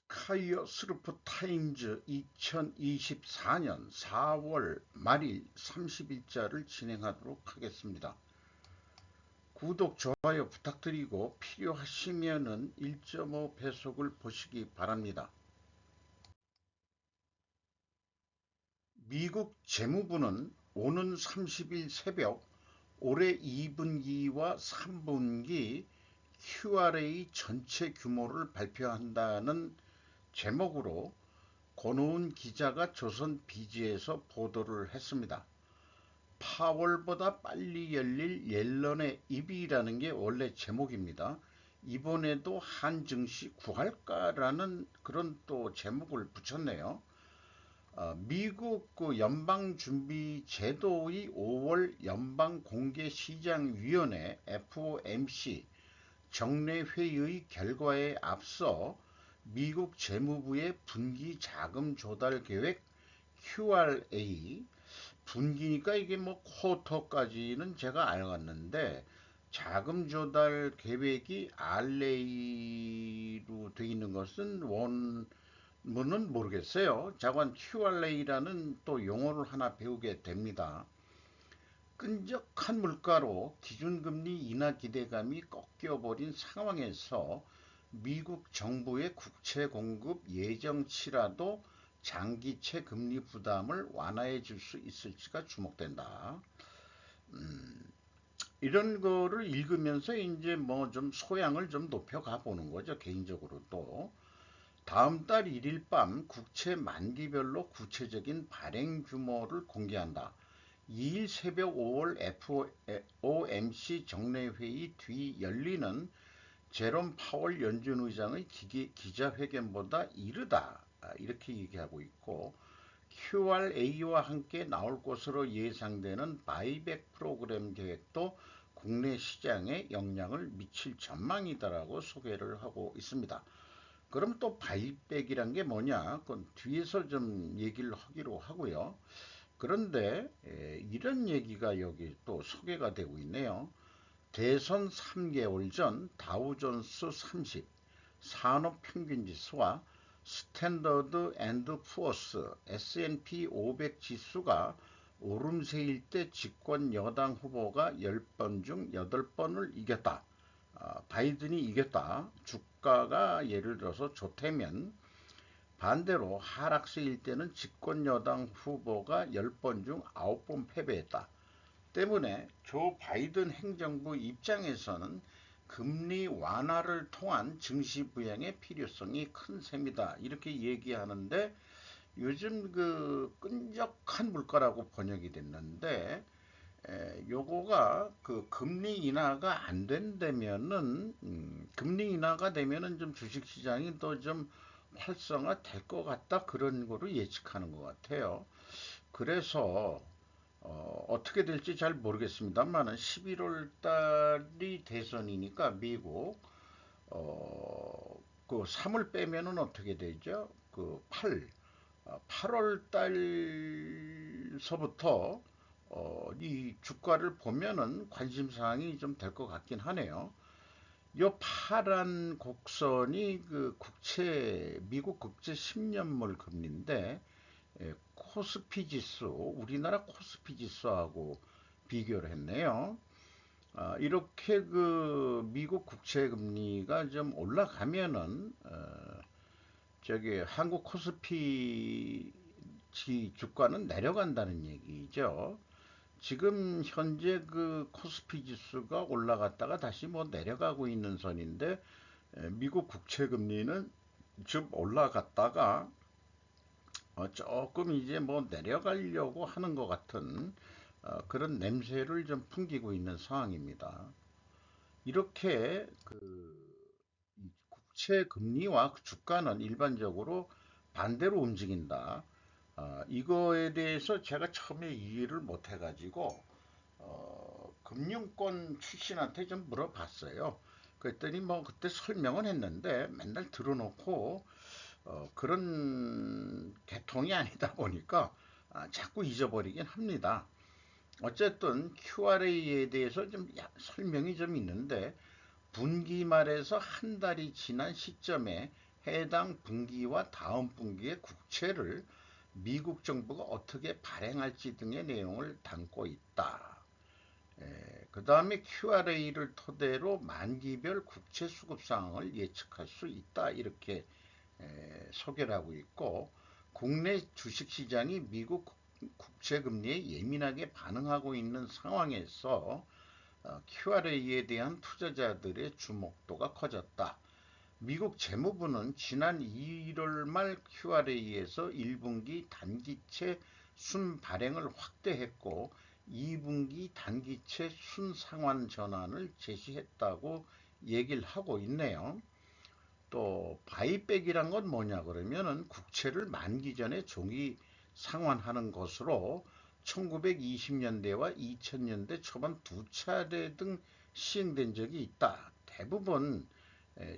스카이어 스루프 타임즈 2024년 4월 말일 30일자를 진행하도록 하겠습니다. 구독, 좋아요 부탁드리고 필요하시면은 1.5 배속을 보시기 바랍니다. 미국 재무부는 오는 30일 새벽 올해 2분기와 3분기 QRA 전체 규모를 발표한다는 제목으로 권오은 기자가 조선 비지에서 보도를 했습니다. 파월보다 빨리 열릴 옐런의 입이라는 게 원래 제목입니다. 이번에도 한 증시 구할까라는 그런 또 제목을 붙였네요. 미국 그 연방준비제도의 5월 연방공개시장위원회 FOMC 정례회의 결과에 앞서 미국 재무부의 분기 자금 조달 계획 QRA, 분기니까 이게 뭐 쿼터까지는 제가 알았는데 자금 조달 계획이 RA로 되어 있는 것은 원문은 모르겠어요. 자관 QRA라는 또 용어를 하나 배우게 됩니다. 끈적한 물가로 기준금리 인하 기대감이 꺾여버린 상황에서 미국 정부의 국채 공급 예정치라도 장기채 금리 부담을 완화해 줄 수 있을지가 주목된다. 이런 거를 읽으면서 이제 뭐 좀 소양을 좀 높여가 보는 거죠. 개인적으로 또. 다음 달 1일 밤 국채 만기별로 구체적인 발행 규모를 공개한다. 2일 새벽 5월 FOMC 정례회의 뒤 열리는 제롬 파월 연준 의장의 기자회견보다 이르다. 이렇게 얘기하고 있고 QRA와 함께 나올 것으로 예상되는 바이백 프로그램 계획도 국내 시장에 영향을 미칠 전망이다라고 소개를 하고 있습니다. 그럼 또 바이백이란 게 뭐냐? 그건 뒤에서 좀 얘기를 하기로 하고요. 그런데 이런 얘기가 여기 또 소개가 되고 있네요. 대선 3개월 전 다우존스 30 산업평균지수와 스탠더드 앤드 푸어스 S&P 500 지수가 오름세일 때 집권 여당 후보가 10번 중 8번을 이겼다. 바이든이 이겼다. 주가가 예를 들어서 좋다면 반대로 하락세일 때는 집권 여당 후보가 10번 중 9번 패배했다. 때문에 조 바이든 행정부 입장에서는 금리 완화를 통한 증시 부양의 필요성이 큰 셈이다. 이렇게 얘기하는데 요즘 그 끈적한 물가라고 번역이 됐는데 요거가 그 금리 인하가 안 된다면은 금리 인하가 되면은 좀 주식 시장이 더 좀 활성화 될 것 같다 그런 거로 예측하는 것 같아요. 그래서 떻게 될지 잘 모르겠습니다만은 11월 달이 대선이니까 미국 그 3을 빼면은 어떻게 되죠? 그 8월 달서부터 이 주가를 보면은 관심사항이 좀 될 것 같긴 하네요. 요 파란 곡선이 그 미국 국채 10년물 금리인데 코스피 지수, 우리나라 코스피 지수하고 비교를 했네요. 이렇게 그 미국 국채 금리가 좀 올라가면은 저기 한국 코스피 주가는 내려간다는 얘기죠. 지금 현재 그 코스피 지수가 올라갔다가 다시 뭐 내려가고 있는 선인데 미국 국채 금리는 좀 올라갔다가 조금 이제 뭐 내려가려고 하는 것 같은 그런 냄새를 좀 풍기고 있는 상황입니다. 이렇게 그 국채 금리와 주가는 일반적으로 반대로 움직인다. 이거에 대해서 제가 처음에 이해를 못 해가지고 금융권 출신한테 좀 물어봤어요. 그랬더니 뭐 그때 설명은 했는데 맨날 들어놓고 그런 계통이 아니다 보니까 자꾸 잊어버리긴 합니다. 어쨌든 QRA에 대해서 좀 설명이 좀 있는데 분기 말에서 한 달이 지난 시점에 해당 분기와 다음 분기의 국채를 미국 정부가 어떻게 발행할지 등의 내용을 담고 있다. 그 다음에 QRA를 토대로 만기별 국채 수급 상황을 예측할 수 있다. 이렇게 소개를 하고 있고, 국내 주식시장이 미국 국채금리에 예민하게 반응하고 있는 상황에서 QRA에 대한 투자자들의 주목도가 커졌다. 미국 재무부는 지난 1월 말 QRA에서 1분기 단기채 순 발행을 확대했고 2분기 단기채 순 상환 전환을 제시했다고 얘기를 하고 있네요. 또 바이백이란 건 뭐냐 그러면은 국채를 만기 전에 종이 상환하는 것으로 1920년대와 2000년대 초반 두 차례 등 시행된 적이 있다. 대부분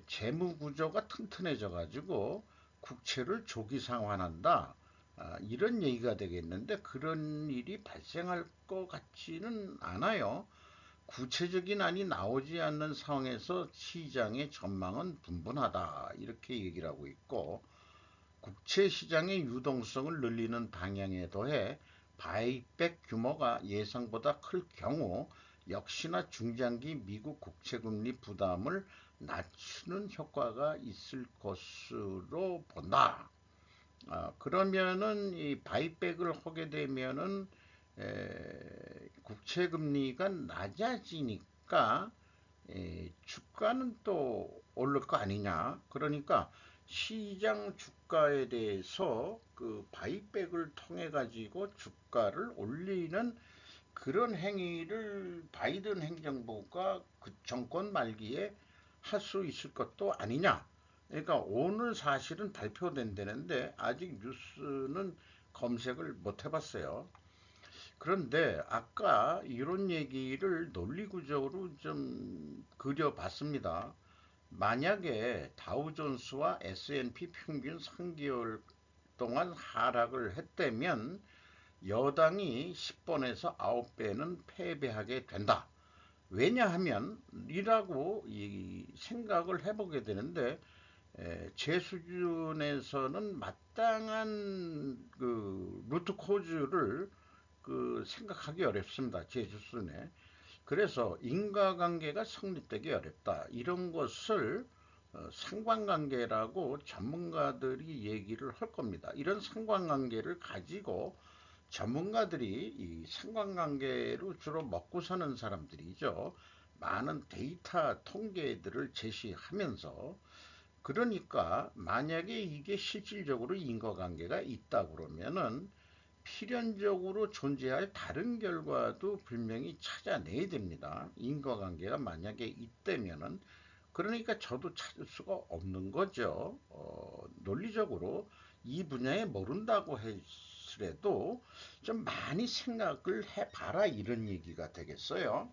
재무 구조가 튼튼해져 가지고 국채를 조기 상환한다. 이런 얘기가 되겠는데 그런 일이 발생할 것 같지는 않아요. 구체적인 안이 나오지 않는 상황에서 시장의 전망은 분분하다. 이렇게 얘기를 하고 있고 국채 시장의 유동성을 늘리는 방향에 더해 바이백 규모가 예상보다 클 경우 역시나 중장기 미국 국채금리 부담을 낮추는 효과가 있을 것으로 본다. 그러면은 이 바이백을 하게 되면은 국채금리가 낮아지니까 주가는 또 오를 거 아니냐. 그러니까 시장 주가에 대해서 그 바이백을 통해 가지고 주가를 올리는 그런 행위를 바이든 행정부가 그 정권 말기에 할 수 있을 것도 아니냐. 그러니까 오늘 사실은 발표된다는데 아직 뉴스는 검색을 못 해봤어요. 그런데 아까 이런 얘기를 논리구조로 좀 그려봤습니다. 만약에 다우존스와 S&P 평균 3개월 동안 하락을 했다면 여당이 10번에서 9배는 패배하게 된다. 왜냐하면 이라고 생각을 해보게 되는데 제 수준에서는 마땅한 그 루트 코즈를 그 생각하기 어렵습니다. 제 수준에. 그래서 인과관계가 성립되기 어렵다. 이런 것을 상관관계라고 전문가들이 얘기를 할 겁니다. 이런 상관관계를 가지고 전문가들이 이 상관관계로 주로 먹고 사는 사람들이죠. 많은 데이터 통계들을 제시하면서 그러니까 만약에 이게 실질적으로 인과관계가 있다 그러면은 필연적으로 존재할 다른 결과도 분명히 찾아내야 됩니다. 인과관계가 만약에 있다면은 그러니까 저도 찾을 수가 없는 거죠. 논리적으로 이 분야에 모른다고 했으라도 좀 많이 생각을 해봐라 이런 얘기가 되겠어요.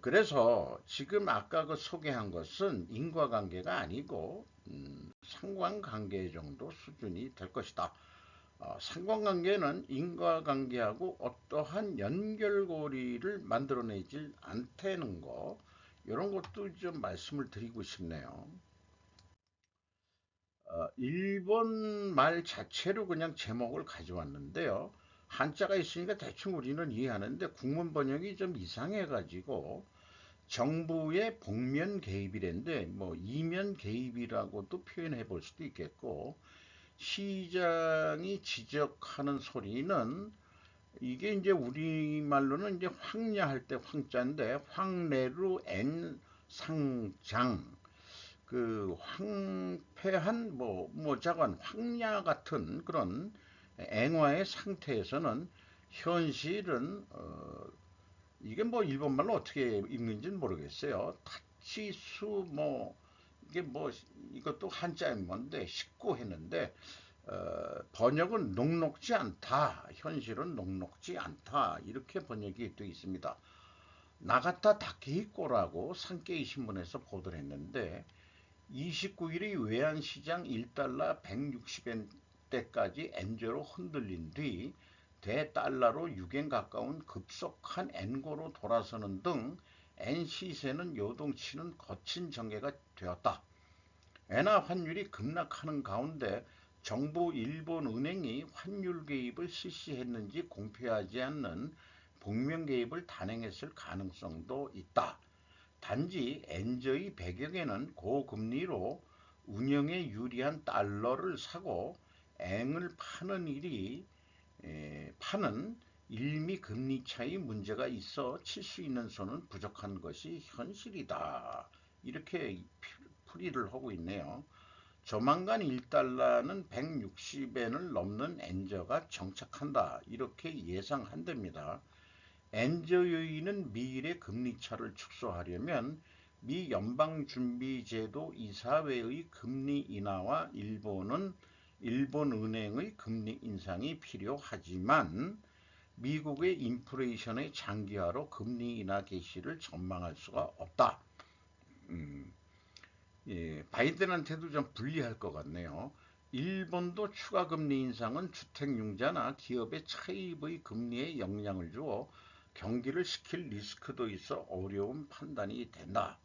그래서 지금 아까 그 소개한 것은 인과관계가 아니고 상관관계 정도 수준이 될 것이다. 상관관계는 인과관계하고 어떠한 연결고리를 만들어내질 않다는 거 이런 것도 좀 말씀을 드리고 싶네요. 일본 말 자체로 그냥 제목을 가져왔는데요. 한자가 있으니까 대충 우리는 이해하는데 국문 번역이 좀 이상해가지고 정부의 복면 개입이랬는데 뭐 이면 개입이라고도 표현해 볼 수도 있겠고 시장이 지적하는 소리는 이게 이제 우리말로는 이제 황야할 때 황자인데 황래로 엔 상장 그 황폐한 뭐 자관 황야 같은 그런 앵화의 상태에서는 현실은 이게 뭐 일본말로 어떻게 읽는지는 모르겠어요. 타치수 뭐 이게 뭐 이것도 한자인 건데 식구 했는데 번역은 녹록지 않다. 현실은 녹록지 않다. 이렇게 번역이 되어 있습니다. 나가타 다케히코라고 산케이 신문에서 보도를 했는데 29일의 외환시장 1달러 160엔대까지 엔저로 흔들린 뒤 대달러로 6엔 가까운 급속한 엔고로 돌아서는 등 엔 시세는 요동치는 거친 전개가 되었다. 엔화 환율이 급락하는 가운데 정부 일본은행이 환율 개입을 실시했는지 공표하지 않는 복면 개입을 단행했을 가능성도 있다. 단지 엔저의 배경에는 고금리로 운영에 유리한 달러를 사고 앵을 파는 일미 금리 차이 문제가 있어 칠 수 있는 손은 부족한 것이 현실이다. 이렇게 풀이를 하고 있네요. 조만간 1달러는 160엔을 넘는 엔저가 정착한다. 이렇게 예상한답니다. 엔저 요인은 미일의 금리차를 축소하려면 미 연방준비제도 이사회의 금리 인하와 일본은행의 금리 인상이 필요하지만 미국의 인플레이션의 장기화로 금리 인하 개시를 전망할 수가 없다. 예, 바이든한테도 좀 불리할 것 같네요. 일본도 추가 금리 인상은 주택융자나 기업의 차입의 금리에 영향을 주어 경기를 식힐 리스크도 있어 어려운 판단이 된다.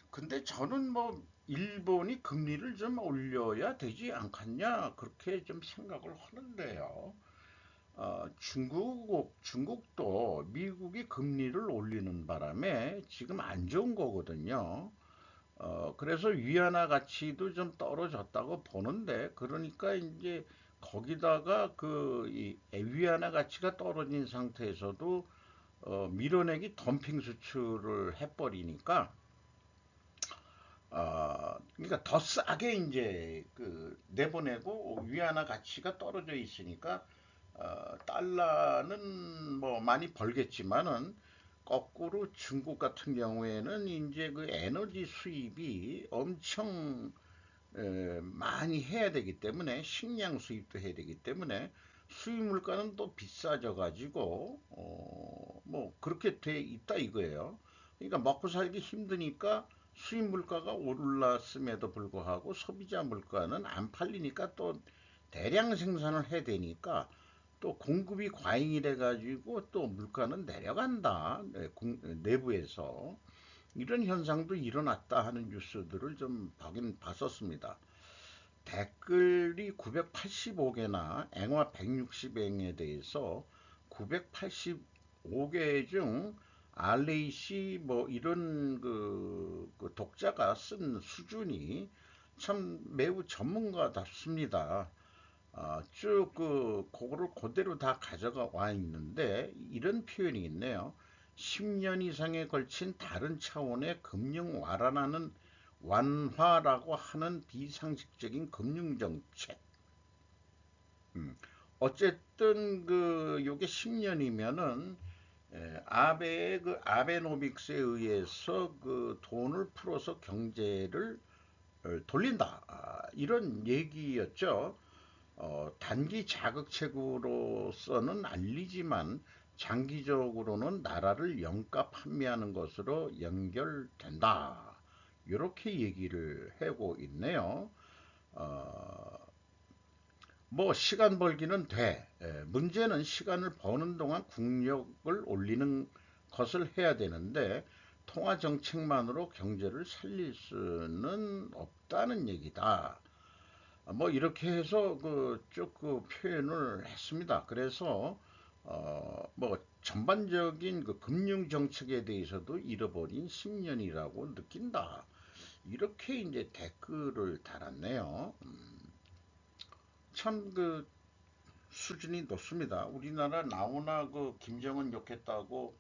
근데 저는 뭐 일본이 금리를 좀 올려야 되지 않겠냐 그렇게 좀 생각을 하는데요. 중국도 미국이 금리를 올리는 바람에 지금 안 좋은 거거든요. 그래서 위안화 가치도 좀 떨어졌다고 보는데, 그러니까 이제 거기다가 이 위안화 가치가 떨어진 상태에서도 밀어내기 덤핑 수출을 해버리니까, 그러니까 더 싸게 이제 내보내고 위안화 가치가 떨어져 있으니까 달러는 뭐 많이 벌겠지만은 거꾸로 중국 같은 경우에는 이제 그 에너지 수입이 엄청 많이 해야 되기 때문에 식량 수입도 해야 되기 때문에 수입 물가는 또 비싸져 가지고 뭐 그렇게 돼 있다 이거예요. 그러니까 먹고 살기 힘드니까 수입 물가가 올랐음에도 불구하고 소비자 물가는 안 팔리니까 또 대량 생산을 해야 되니까 또 공급이 과잉이 돼가지고 또 물가는 내려간다. 내부에서 이런 현상도 일어났다 하는 뉴스들을 좀 보긴 봤었습니다. 댓글이 985개나 앵화 160행에 대해서 985개 중 RAC 뭐 이런 그 독자가 쓴 수준이 참 매우 전문가답습니다. 쭉 그거를 그대로 다 가져가 와 있는데 이런 표현이 있네요. 10년 이상에 걸친 다른 차원의 금융 완화라고 하는 비상식적인 금융 정책. 어쨌든 요게 10년이면은 아베의 아베노믹스에 의해서 그 돈을 풀어서 경제를 돌린다. 이런 얘기였죠. 단기 자극책으로서는 알리지만 장기적으로는 나라를 영가 판매하는 것으로 연결된다. 이렇게 얘기를 하고 있네요. 어, 뭐 시간 벌기는 돼. 문제는 시간을 버는 동안 국력을 올리는 것을 해야 되는데 통화 정책만으로 경제를 살릴 수는 없다는 얘기다. 뭐 이렇게 해서 쭉 표현을 했습니다. 그래서 뭐 전반적인 그 금융 정책에 대해서도 잃어버린 10년이라고 느낀다. 이렇게 이제 댓글을 달았네요. 참 수준이 높습니다. 우리나라 나오나 김정은 욕했다고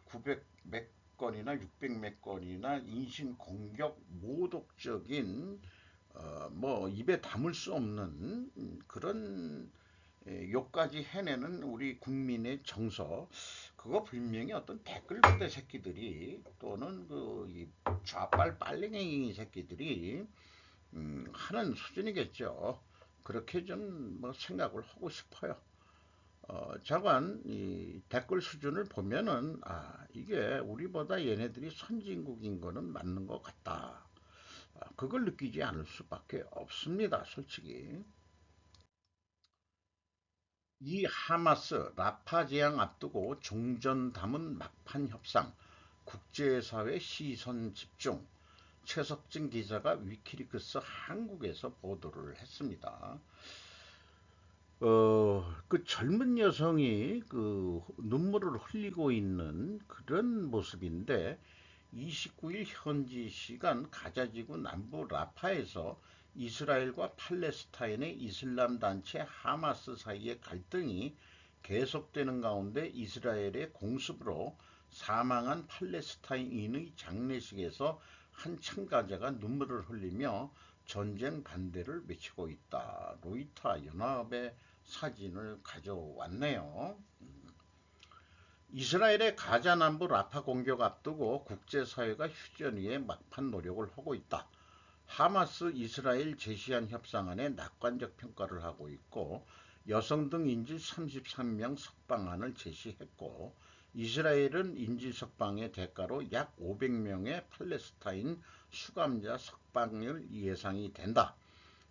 900 몇 건이나 600 몇 건이나 인신 공격 모독적인 뭐 입에 담을 수 없는 그런 욕까지 해내는 우리 국민의 정서, 그거 분명히 어떤 댓글 부대 새끼들이 또는 이 좌빨 빨갱이 새끼들이 하는 수준이겠죠. 그렇게 좀 뭐 생각을 하고 싶어요. 자관 이 댓글 수준을 보면은 이게 우리보다 얘네들이 선진국인 거는 맞는 것 같다. 그걸 느끼지 않을 수밖에 없습니다. 솔직히. 이 하마스 라파 제양 앞두고 종전 담은 막판 협상, 국제사회 시선 집중. 최석진 기자가 위키리크스 한국에서 보도를 했습니다. 그 젊은 여성이 그 눈물을 흘리고 있는 그런 모습인데 29일 현지 시간 가자지구 남부 라파에서 이스라엘과 팔레스타인의 이슬람 단체 하마스 사이의 갈등이 계속되는 가운데 이스라엘의 공습으로 사망한 팔레스타인의 장례식에서 한 참가자가 눈물을 흘리며 전쟁 반대를 외치고 있다. 로이터 연합의 사진을 가져왔네요. 이스라엘의 가자 남부 라파 공격 앞두고 국제사회가 휴전 위에 막판 노력을 하고 있다. 하마스 이스라엘 제시한 협상안에 낙관적 평가를 하고 있고 여성 등 인질 33명 석방안을 제시했고 이스라엘은 인질 석방의 대가로 약 500명의 팔레스타인 수감자 석방을 예상이 된다.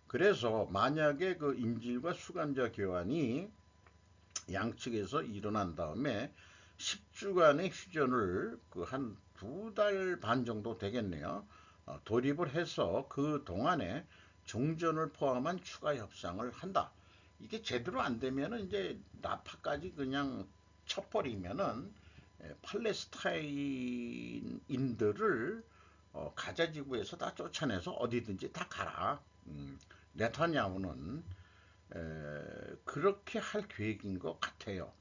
그래서 만약에 그 인질과 수감자 교환이 양측에서 일어난 다음에 10주간의 휴전을 그 한 2달 반 정도 되겠네요. 돌입을 해서 그 동안에 종전을 포함한 추가 협상을 한다. 이게 제대로 안 되면은 이제 라파까지 그냥 쳐버리면은 팔레스타인인들을 가자 지구에서 다 쫓아내서 어디든지 다 가라. 네타냐후는 그렇게 할 계획인 것 같아요.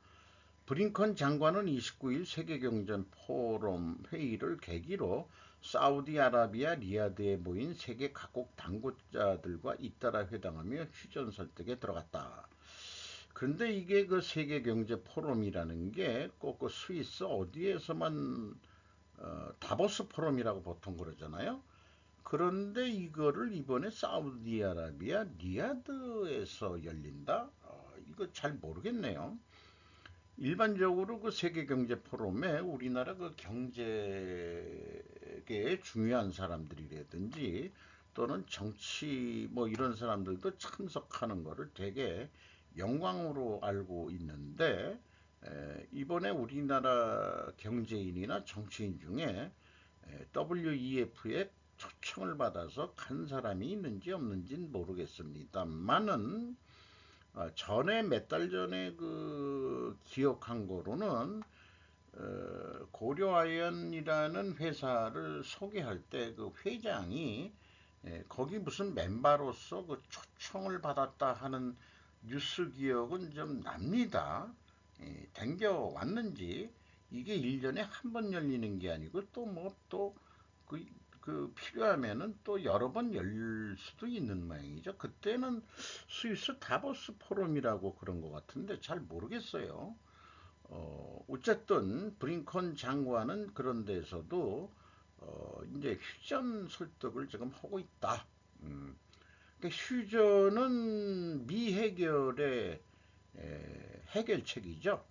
브링컨 장관은 29일 세계경제 포럼 회의를 계기로 사우디아라비아 리야드에 모인 세계 각국 당국자들과 잇따라 회담하며 휴전 설득에 들어갔다. 그런데 이게 그 세계경제포럼이라는 게 꼭 그 스위스 어디에서만 다보스 포럼이라고 보통 그러잖아요. 그런데 이거를 이번에 사우디아라비아 리야드에서 열린다? 이거 잘 모르겠네요. 일반적으로 그 세계경제포럼에 우리나라 그 경제계의 중요한 사람들이라든지 또는 정치 뭐 이런 사람들도 참석하는 거를 되게 영광으로 알고 있는데 이번에 우리나라 경제인이나 정치인 중에 WEF에 초청을 받아서 간 사람이 있는지 없는지는 모르겠습니다만은 전에 몇 달 전에 그 기억한 거로는 고려아연이라는 회사를 소개할 때 그 회장이 거기 무슨 멤버로서 그 초청을 받았다 하는 뉴스 기억은 좀 납니다. 댕겨 왔는지 이게 1년에 한 번 열리는 게 아니고 또 뭐 또 그 필요하면은 또 여러 번 열 수도 있는 모양이죠. 그때는 스위스 다보스 포럼이라고 그런 것 같은데 잘 모르겠어요. 어쨌든 브링컨 장관은 그런 데서도 이제 휴전 설득을 지금 하고 있다. 그러니까 휴전은 미해결의 해결책이죠.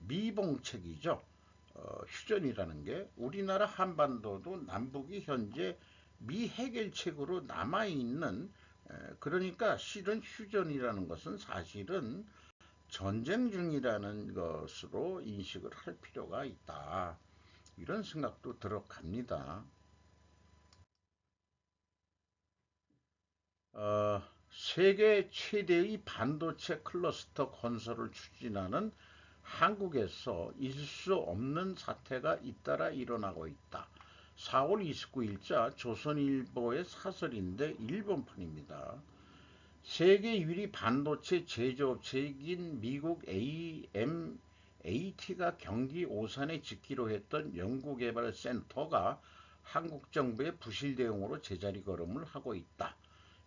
미봉책이죠. 휴전이라는 게 우리나라 한반도도 남북이 현재 미해결책으로 남아있는 그러니까 실은 휴전이라는 것은 사실은 전쟁 중이라는 것으로 인식을 할 필요가 있다. 이런 생각도 들어갑니다. 세계 최대의 반도체 클러스터 건설을 추진하는 한국에서 있을 수 없는 사태가 잇따라 일어나고 있다. 4월 29일자 조선일보의 사설인데 일본판입니다. 세계 유리 반도체 제조업체인 미국 AMAT가 경기 오산에 짓기로 했던 연구개발센터가 한국 정부의 부실 대응으로 제자리 걸음을 하고 있다.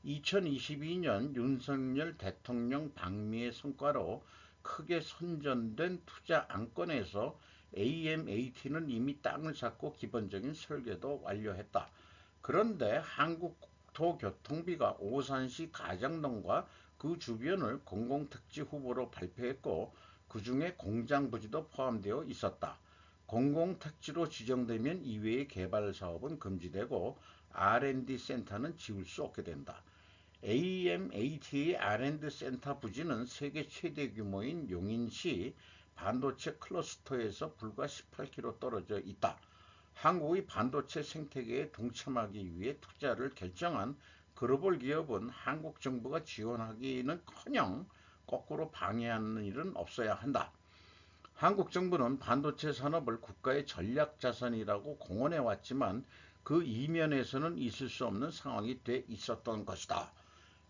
2022년 윤석열 대통령 방미의 성과로 크게 선전된 투자 안건에서 AMAT는 이미 땅을 샀고 기본적인 설계도 완료했다. 그런데 한국국토교통부가 오산시 가장동과 그 주변을 공공택지 후보로 발표했고 그 중에 공장 부지도 포함되어 있었다. 공공택지로 지정되면 이외의 개발 사업은 금지되고 R&D 센터는 지을 수 없게 된다. AMAT의 R&D 센터 부지는 세계 최대 규모인 용인시 반도체 클러스터에서 불과 18km 떨어져 있다. 한국의 반도체 생태계에 동참하기 위해 투자를 결정한 글로벌 기업은 한국 정부가 지원하기는커녕 거꾸로 방해하는 일은 없어야 한다. 한국 정부는 반도체 산업을 국가의 전략 자산이라고 공언해 왔지만 그 이면에서는 있을 수 없는 상황이 돼 있었던 것이다.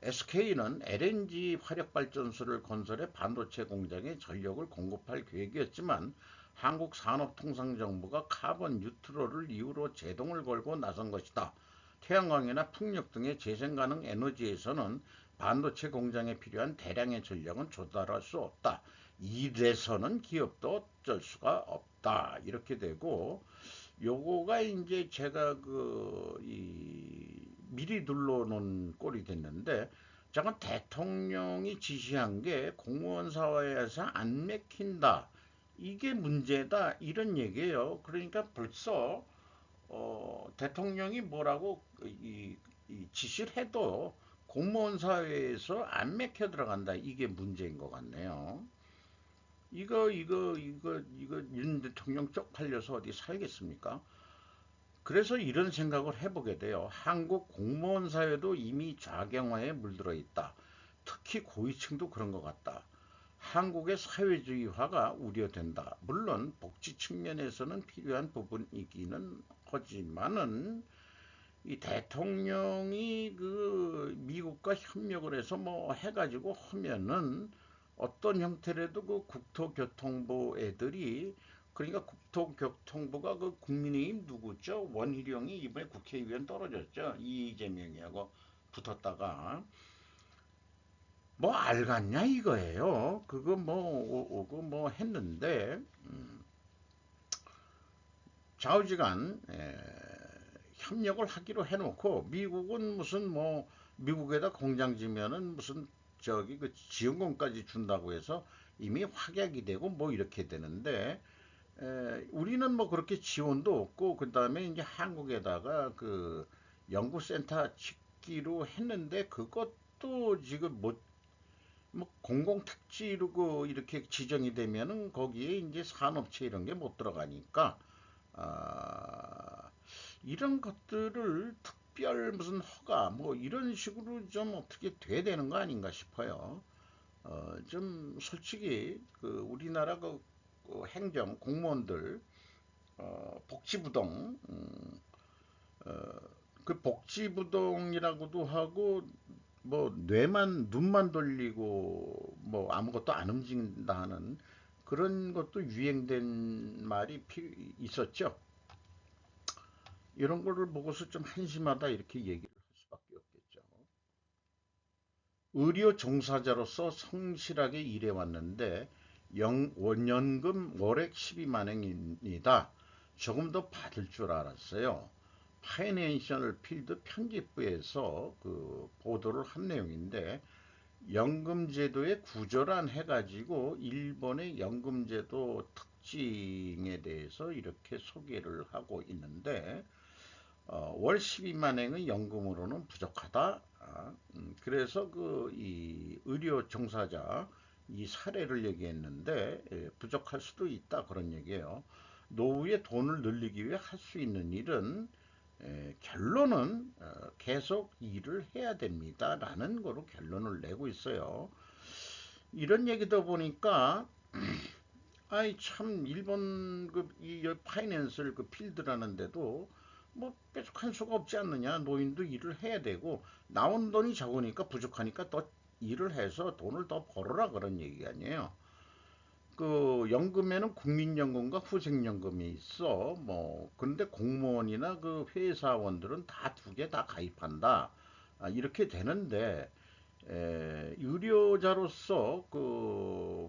SK는 LNG 화력발전소를 건설해 반도체 공장에 전력을 공급할 계획이었지만 한국산업통상정부가 카본 뉴트럴을 이유로 제동을 걸고 나선 것이다. 태양광이나 풍력 등의 재생가능 에너지에서는 반도체 공장에 필요한 대량의 전력은 조달할 수 없다. 이래서는 기업도 어쩔 수가 없다. 이렇게 되고 요거가 이제 제가 미리 둘러놓은 꼴이 됐는데 잠깐 대통령이 지시한 게 공무원 사회에서 안 맥힌다. 이게 문제다. 이런 얘기예요. 그러니까 벌써 대통령이 뭐라고 지시를 해도 공무원 사회에서 안 맥혀 들어간다. 이게 문제인 것 같네요. 이거 윤 대통령 쪽팔려서 어디 살겠습니까? 그래서 이런 생각을 해보게 돼요. 한국 공무원 사회도 이미 좌경화에 물들어 있다. 특히 고위층도 그런 것 같다. 한국의 사회주의화가 우려된다. 물론 복지 측면에서는 필요한 부분이기는 하지만은 이 대통령이 미국과 협력을 해서 뭐 해가지고 하면은 어떤 형태라도 국토교통부 애들이 그러니까 국토교통부가 국민의힘 누구죠? 원희룡이 이번에 국회의원 떨어졌죠. 이재명이하고 붙었다가 뭐 알갔냐 이거예요. 그거 뭐 했는데 좌우지간 협력을 하기로 해놓고 미국은 무슨 뭐 미국에다 공장 지면은 무슨 저기 지원금까지 준다고 해서 이미 확약이 되고 뭐 이렇게 되는데 우리는 뭐 그렇게 지원도 없고 그 다음에 이제 한국에다가 연구센터 짓기로 했는데 그것도 지금 뭐 공공택지로 이렇게 지정이 되면은 거기에 이제 산업체 이런 게 못 들어가니까 아, 이런 것들을 특별 무슨 허가 뭐 이런 식으로 좀 어떻게 돼야 되는 거 아닌가 싶어요. 좀 솔직히 우리나라 행정 공무원들 복지부동 복지부동이라고도 하고 뭐 뇌만 눈만 돌리고 뭐 아무것도 안 움직인다 하는 그런 것도 유행된 말이 있었죠. 이런 거를 보고서 좀 한심하다 이렇게 얘기를 할 수밖에 없겠죠. 의료 종사자로서 성실하게 일해왔는데 원연금 월액 12만원입니다. 조금 더 받을 줄 알았어요. 파이낸셜 필드 편집부에서 보도를 한 내용인데 연금제도의 구조란 해가지고 일본의 연금제도 특징에 대해서 이렇게 소개를 하고 있는데 월 12만 원의 연금으로는 부족하다. 그래서 이 의료 종사자 이 사례를 얘기했는데 부족할 수도 있다 그런 얘기예요. 노후에 돈을 늘리기 위해 할 수 있는 일은 결론은 계속 일을 해야 됩니다라는 거로 결론을 내고 있어요. 이런 얘기다 보니까 아이 참 일본 이 파이낸셜 필드라는데도 뭐 뾰족한 수가 없지 않느냐. 노인도 일을 해야 되고 나온 돈이 적으니까 부족하니까 더 일을 해서 돈을 더 벌어라 그런 얘기 아니에요. 연금에는 국민연금과 후생연금이 있어. 뭐 근데 공무원이나 회사원들은 다 두 개 다 가입한다. 이렇게 되는데 유료자로서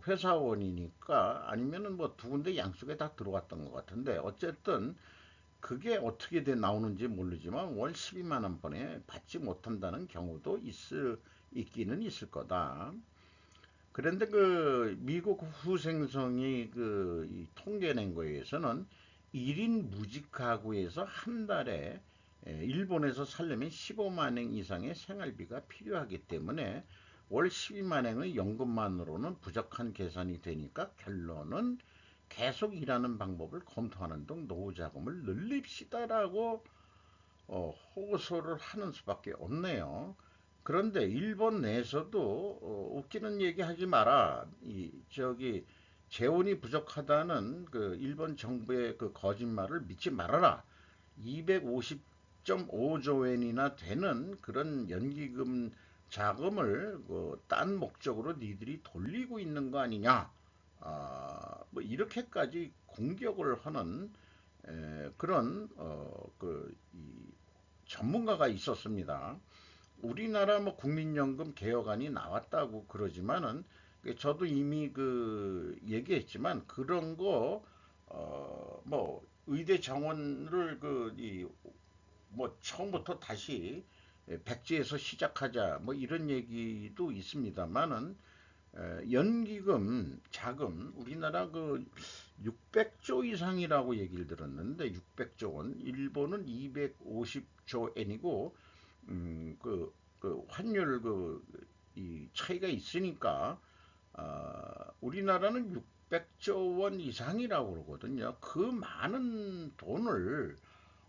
회사원이니까 아니면은 뭐 두 군데 양쪽에 다 들어갔던 것 같은데 어쨌든 그게 어떻게 나오는지 모르지만 월 12만 원 번에 받지 못한다는 경우도 있기는 있을 거다. 그런데 미국 후생성이 이 통계낸 거에서는 1인 무직 가구에서 한 달에 일본에서 살려면 15만 원 이상의 생활비가 필요하기 때문에 월 12만 원의 연금만으로는 부족한 계산이 되니까 결론은 계속 일하는 방법을 검토하는 등 노후 자금을 늘립시다라고 호소를 하는 수밖에 없네요. 그런데 일본 내에서도 웃기는 얘기 하지 마라. 저기 재원이 부족하다는 그 일본 정부의 그 거짓말을 믿지 말아라. 250.5조 엔이나 되는 그런 연기금 자금을 딴 목적으로 니들이 돌리고 있는 거 아니냐. 뭐 이렇게까지 공격을 하는 그런 전문가가 있었습니다. 우리나라 뭐 국민연금 개혁안이 나왔다고 그러지만은 저도 이미 그 얘기했지만 그런 거 뭐 의대 정원을 뭐 처음부터 다시 백지에서 시작하자 뭐 이런 얘기도 있습니다만은 연기금 자금 우리나라 그 600조 이상이라고 얘기를 들었는데 600조 원 일본은 250조 엔이고 환율 이 차이가 있으니까 우리나라는 600조 원 이상이라고 그러거든요. 그 많은 돈을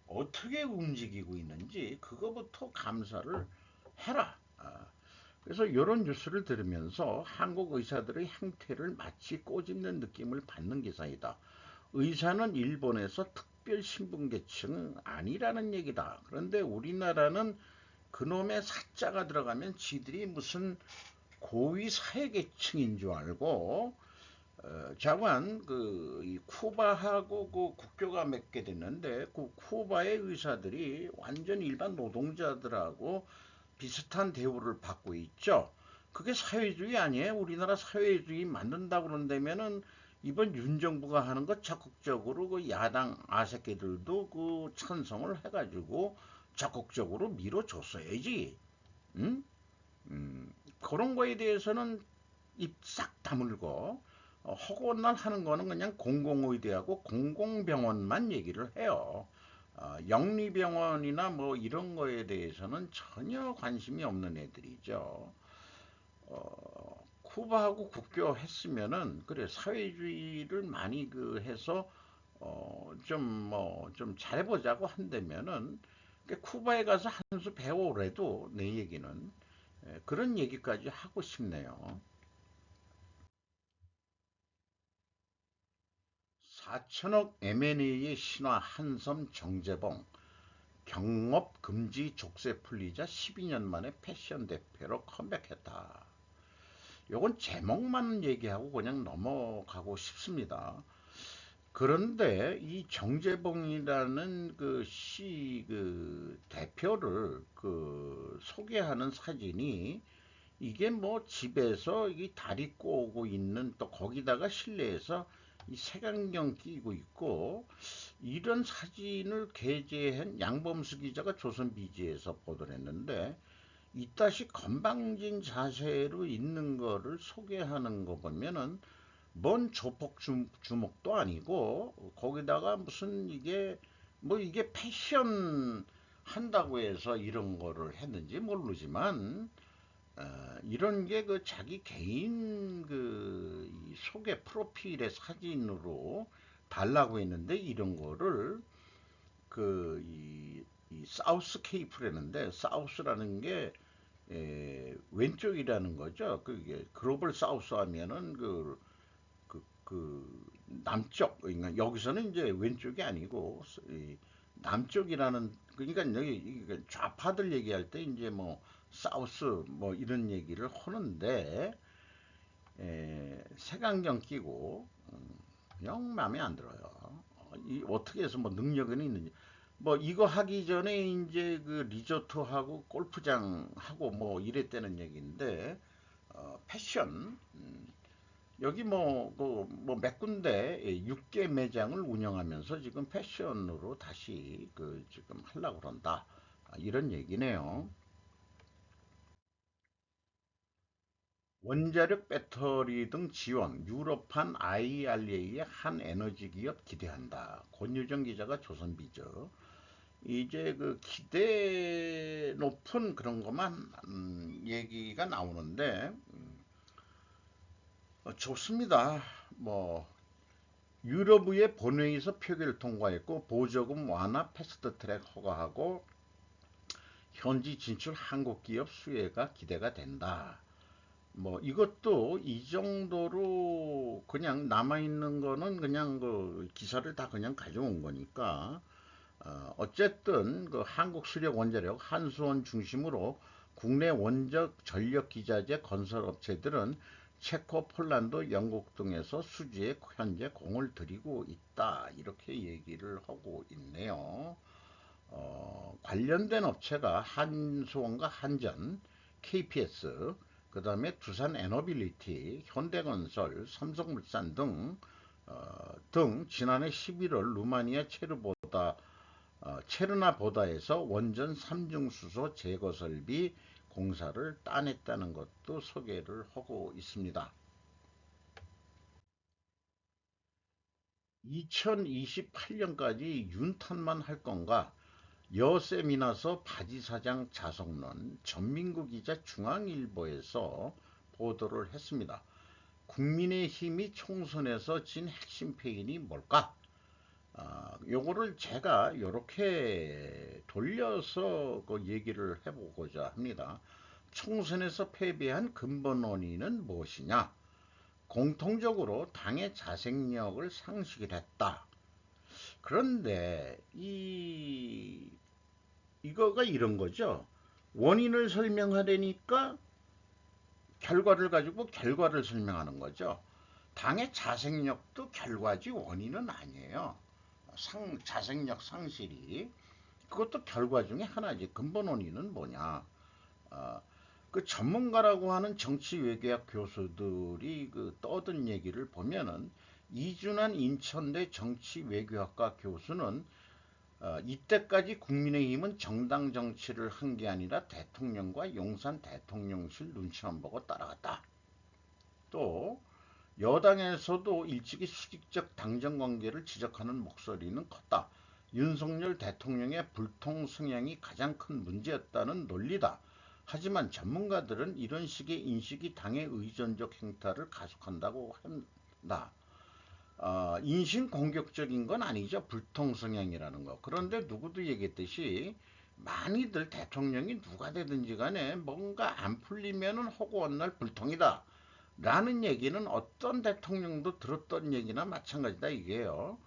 어떻게 움직이고 있는지 그거부터 감사를 해라. 그래서 이런 뉴스를 들으면서 한국 의사들의 행태를 마치 꼬집는 느낌을 받는 기사이다. 의사는 일본에서 특별 신분계층 아니라는 얘기다. 그런데 우리나라는 그놈의 사자가 들어가면 지들이 무슨 고위 사회계층인 줄 알고 자관 이 쿠바하고 그 국교가 맺게 됐는데 그 쿠바의 의사들이 완전 일반 노동자들하고 비슷한 대우를 받고 있죠. 그게 사회주의 아니에요? 우리나라 사회주의 만든다고 그런다면은 이번 윤 정부가 하는 거 적극적으로 그 야당 아새끼들도 그 찬성을 해가지고 적극적으로 밀어줬어야지. 응? 그런 거에 대해서는 입 싹 다물고 허구날 하는 거는 그냥 공공의대하고 공공병원만 얘기를 해요. 영리병원이나 뭐 이런 거에 대해서는 전혀 관심이 없는 애들이죠. 쿠바하고 국교했으면은 그래 사회주의를 많이 그 해서 좀 뭐 좀 잘해보자고 한다면은 쿠바에 가서 한 수 배워오래도 내 얘기는 그런 얘기까지 하고 싶네요. 4천억 M&A의 신화 한섬 정재봉 경업 금지 족쇄 풀리자 12년 만에 패션 대표로 컴백했다. 요건 제목만 얘기하고 그냥 넘어가고 싶습니다. 그런데 이 정재봉이라는 그 대표를 소개하는 사진이 이게 뭐 집에서 이 다리 꼬고 있는 또 거기다가 실내에서 이 색안경 끼고 있고 이런 사진을 게재한 양범수 기자가 조선 비지에서 보도를 했는데 이따시 건방진 자세로 있는 거를 소개하는 거 보면은 뭔 조폭 주목도 아니고 거기다가 무슨 이게 뭐 이게 패션 한다고 해서 이런 거를 했는지 모르지만 이런 게 그 자기 개인 이 소개 프로필의 사진으로 달라고 했는데 이런 거를 이 사우스 케이프라는데 사우스라는 게 왼쪽이라는 거죠. 그게 글로벌 사우스 하면은 남쪽 그러니까 여기서는 이제 왼쪽이 아니고 남쪽이라는 그러니까 여기 좌파들 얘기할 때 이제 뭐 사우스 뭐 이런 얘기를 하는데 색안경 끼고 영 마음에 안 들어요. 어떻게 해서 뭐 능력은 있는지 뭐 이거 하기 전에 이제 그 리조트하고 골프장 하고 뭐 이랬다는 얘기인데 패션 여기 몇 군데 6개 매장을 운영하면서 지금 패션으로 다시 지금 하려고 그런다. 이런 얘기네요. 원자력 배터리 등 지원, 유럽판 IRA의 한 에너지 기업 기대한다. 권유정 기자가 조선비저. 이제 그 기대 높은 그런 것만 얘기가 나오는데 좋습니다. 뭐 유럽의 본회의에서 표결을 통과했고 보조금 완화 패스트트랙 허가하고 현지 진출 한국 기업 수혜가 기대가 된다. 뭐 이것도 이 정도로 그냥 남아있는 거는 그냥 그 기사를 다 그냥 가져온 거니까 어쨌든 그 한국수력원자력 한수원 중심으로 국내 원적 전력기자재 건설업체들은 체코, 폴란드, 영국 등에서 수주에 현재 공을 들이고 있다. 이렇게 얘기를 하고 있네요. 관련된 업체가 한수원과 한전, KPS, 그 다음에 두산 에너빌리티, 현대건설, 삼성물산 등 지난해 11월 루마니아 체르나보다에서 원전 3중수소 제거 설비 공사를 따냈다는 것도 소개를 하고 있습니다. 2028년까지 윤탄만 할 건가? 여세미나서 바지사장 자성론 전민구 기자 중앙일보에서 보도를 했습니다. 국민의힘이 총선에서 진 핵심 패인이 뭘까? 요거를 제가 이렇게 돌려서 그 얘기를 해보고자 합니다. 총선에서 패배한 근본 원인은 무엇이냐? 공통적으로 당의 자생력을 상실을 했다. 그런데 이거가 이런 거죠. 원인을 설명하려니까 결과를 가지고 결과를 설명하는 거죠. 당의 자생력도 결과지 원인은 아니에요. 자생력 상실이 그것도 결과 중에 하나지. 근본 원인은 뭐냐? 어, 그 전문가라고 하는 정치 외교학 교수들이 그 떠든 얘기를 보면은 이준환 인천대 정치 외교학과 교수는 이때까지 국민의힘은 정당 정치를 한 게 아니라 대통령과 용산 대통령실 눈치만 보고 따라갔다. 또 여당에서도 일찍이 수직적 당정 관계를 지적하는 목소리는 컸다. 윤석열 대통령의 불통 성향이 가장 큰 문제였다는 논리다. 하지만 전문가들은 이런 식의 인식이 당의 의존적 행태를 가속한다고 한다. 인신 공격적인 건 아니죠. 불통 성향이라는 거. 그런데 누구도 얘기했듯이 많이들 대통령이 누가 되든지 간에 뭔가 안 풀리면은 허구한 날 불통이다. 라는 얘기는 어떤 대통령도 들었던 얘기나 마찬가지다 이게요.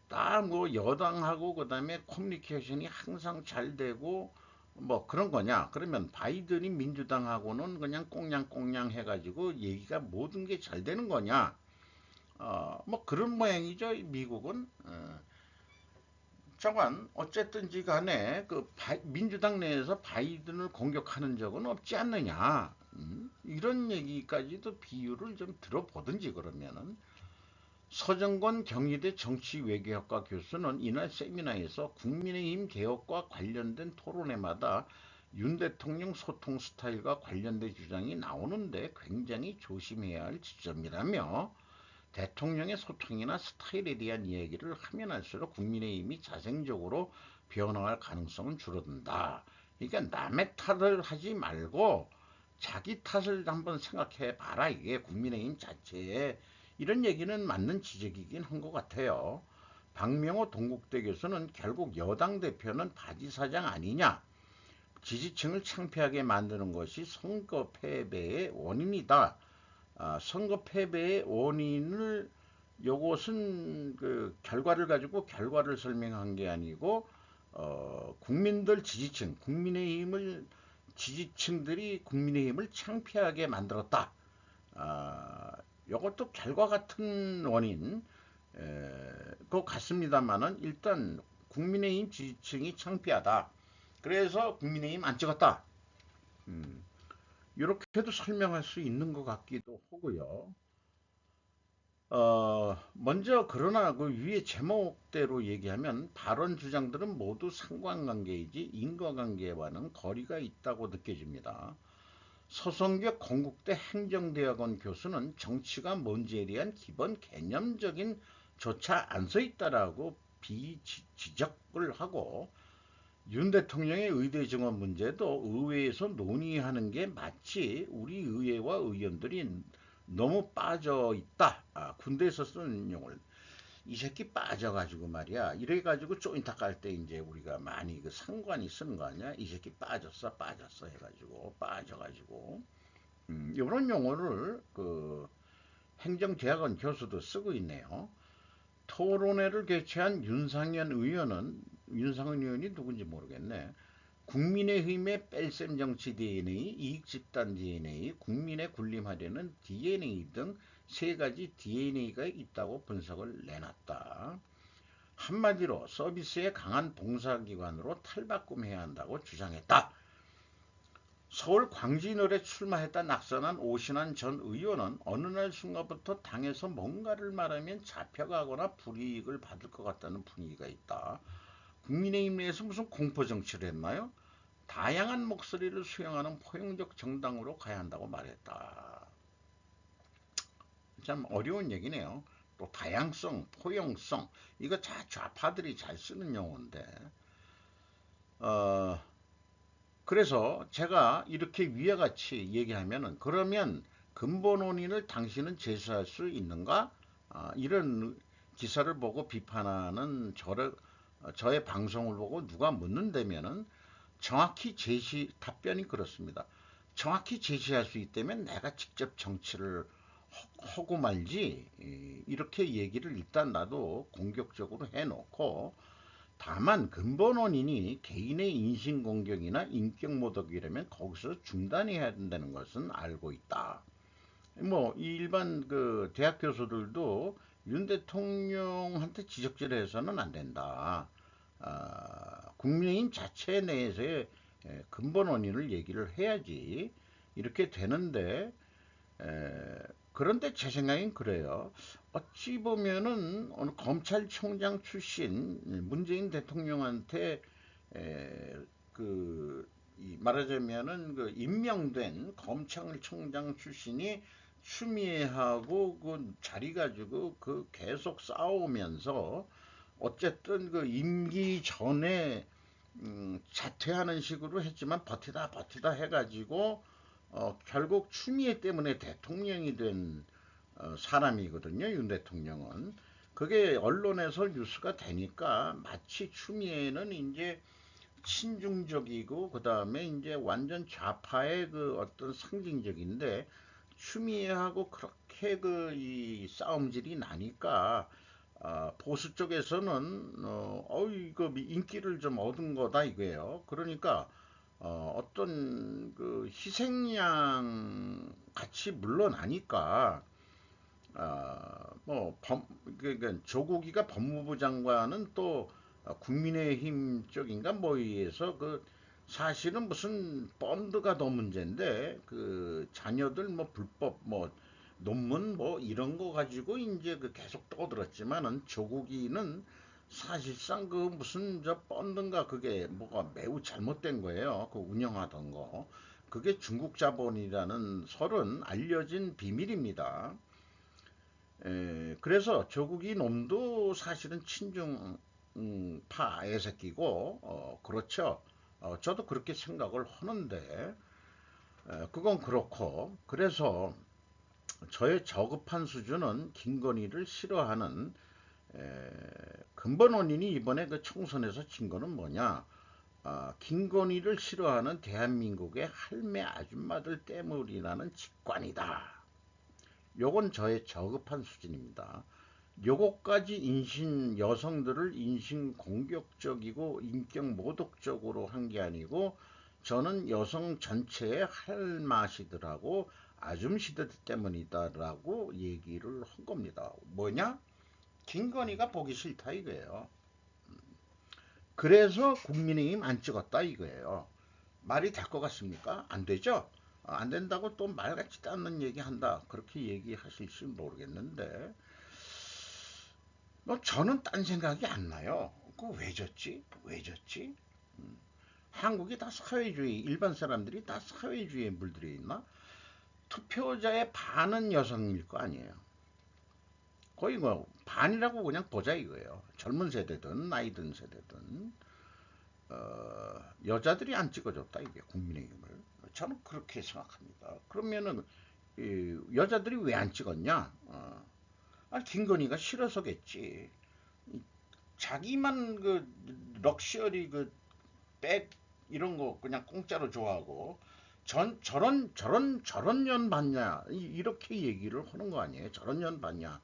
다 뭐 여당하고 그다음에 커뮤니케이션이 항상 잘 되고 뭐 그런 거냐? 그러면 바이든이 민주당하고는 그냥 꽁냥꽁냥 해가지고 얘기가 모든 게 잘 되는 거냐? 뭐 그런 모양이죠 미국은. 저건 어쨌든지 간에 그 민주당 내에서 바이든을 공격하는 적은 없지 않느냐. 이런 얘기까지도 비유를 좀 들어보든지 그러면은 서정권 경희대 정치외교학과 교수는 이날 세미나에서 국민의힘 개혁과 관련된 토론회마다 윤 대통령 소통 스타일과 관련된 주장이 나오는데 굉장히 조심해야 할 지점이라며 대통령의 소통이나 스타일에 대한 이야기를 하면 할수록 국민의힘이 자생적으로 변화할 가능성은 줄어든다. 그러니까 남의 탓을 하지 말고 자기 탓을 한번 생각해 봐라. 이게 국민의힘 자체에 이런 얘기는 맞는 지적이긴 한 것 같아요. 박명호 동국대 교수는 결국 여당 대표는 바지사장 아니냐. 지지층을 창피하게 만드는 것이 선거 패배의 원인이다. 선거 패배의 원인을 요것은 그 결과를 가지고 결과를 설명한 게 아니고 국민들 지지층 국민의힘을 지지층들이 국민의힘을 창피하게 만들었다. 이것도 결과 같은 원인 그 같습니다만은 일단 국민의힘 지지층이 창피하다. 그래서 국민의힘 안 찍었다. 음, 이렇게도 설명할 수 있는 것 같기도 하고요. 먼저 그러나 그 위에 제목대로 얘기하면 발언 주장들은 모두 상관관계이지 인과관계와는 거리가 있다고 느껴집니다. 서성격 건국대 행정대학원 교수는 정치가 뭔지에 대한 기본 개념적인 조차 안 서 있다라고 비지적을 하고 윤 대통령의 의대 증원 문제도 의회에서 논의하는 게 마치 우리 의회와 의원들이 너무 빠져 있다. 군대에서 쓰는 용어를. 이 새끼 빠져가지고 말이야. 이래가지고 조인트 깔 때 이제 우리가 많이 그 상관이 쓰는 거 아니야? 이 새끼 빠졌어 해가지고 빠져가지고 이런 용어를 그 행정대학원 교수도 쓰고 있네요. 토론회를 개최한 윤상현 의원이 누군지 모르겠네. 국민의힘의 뺄셈 정치 DNA, 이익 집단 DNA, 국민의 군림하려는 DNA 등 세 가지 DNA가 있다고 분석을 내놨다. 한마디로 서비스의 강한 봉사기관으로 탈바꿈해야 한다고 주장했다. 서울 광진을에 출마했다 낙선한 오신환 전 의원은 어느 날 순간부터 당에서 뭔가를 말하면 잡혀가거나 불이익을 받을 것 같다는 분위기가 있다. 국민의힘 내에서 무슨 공포정치를 했나요? 다양한 목소리를 수용하는 포용적 정당으로 가야 한다고 말했다. 참 어려운 얘기네요. 또 다양성, 포용성, 이거 좌파들이 잘 쓰는 용어인데 그래서 제가 이렇게 위와 같이 얘기하면은 그러면 근본 원인을 당신은 제시할 수 있는가? 이런 기사를 보고 비판하는 저의 방송을 보고 누가 묻는다면은 정확히 답변이 그렇습니다. 정확히 제시할 수 있다면 내가 직접 정치를 하고 말지 이렇게 얘기를 일단 나도 공격적으로 해놓고 다만 근본 원인이 개인의 인신공격이나 인격모독이라면 거기서 중단해야 된다는 것은 알고 있다. 뭐 일반 그 대학 교수들도 윤 대통령한테 지적질해서는 안 된다. 국민의힘 자체 내에서의 근본 원인을 얘기를 해야지 이렇게 되는데 그런데 제 생각엔 그래요. 어찌 보면은 어느 검찰총장 출신 문재인 대통령한테 말하자면은 그 임명된 검찰총장 출신이 추미애하고 그 자리 가지고 그 계속 싸우면서 어쨌든 그 임기 전에 자퇴하는 식으로 했지만 버티다 해가지고 결국 추미애 때문에 대통령이 된 사람이거든요. 윤 대통령은. 그게 언론에서 뉴스가 되니까 마치 추미애는 이제 친중적이고 그 다음에 이제 완전 좌파의 그 어떤 상징적인데 추미애하고 그렇게 그 이 싸움질이 나니까 보수 쪽에서는 이거 인기를 좀 얻은 거다 이거예요. 그러니까 어떤 그 희생양 같이 물러나니까 그러니까 조국이가 법무부 장관은 또 국민의힘 쪽인가 뭐에서 그 사실은 무슨 펀드가 더 문제인데 그 자녀들 뭐 불법 뭐 논문 뭐 이런 거 가지고 이제 그 계속 떠들었지만은 조국이는 사실상 그 무슨 저 펀드인가 그게 뭐가 매우 잘못된 거예요. 그 운영하던 거. 그게 중국 자본이라는 설은 알려진 비밀입니다. 그래서 조국이 놈도 사실은 친중파 애새끼고 그렇죠. 저도 그렇게 생각을 하는데 그건 그렇고 그래서 저의 저급한 수준은 김건희를 싫어하는 근본 원인이 이번에 그 총선에서 진 거는 뭐냐? 김건희를 싫어하는 대한민국의 할매 아줌마들 때문이라는 직관이다. 요건 저의 저급한 수준입니다. 요거까지 여성들을 인신 공격적이고 인격 모독적으로 한 게 아니고 저는 여성 전체의 할마시들하고 아줌시들 때문이다라고 얘기를 한 겁니다. 뭐냐? 김건희가 보기 싫다 이거예요. 그래서 국민의힘 안 찍었다 이거예요. 말이 될 것 같습니까? 안 되죠? 안 된다고 또 말 같지도 않는 얘기 한다. 그렇게 얘기하실지 모르겠는데, 뭐 저는 딴 생각이 안 나요. 그 왜 졌지? 왜 졌지? 한국이 다 사회주의, 일반 사람들이 다 사회주의에 물들어 있나? 투표자의 반은 여성일 거 아니에요. 거의 뭐 반이라고 그냥 보자 이거예요. 젊은 세대든 나이 든 세대든 여자들이 안 찍어줬다 이게 국민의힘을. 저는 그렇게 생각합니다. 그러면은 여자들이 왜 안 찍었냐? 김건희가 싫어서겠지. 자기만 그 럭셔리 그 백 이런 거 그냥 공짜로 좋아하고 저런 년 봤냐 이렇게 얘기를 하는 거 아니에요. 저런 년 봤냐.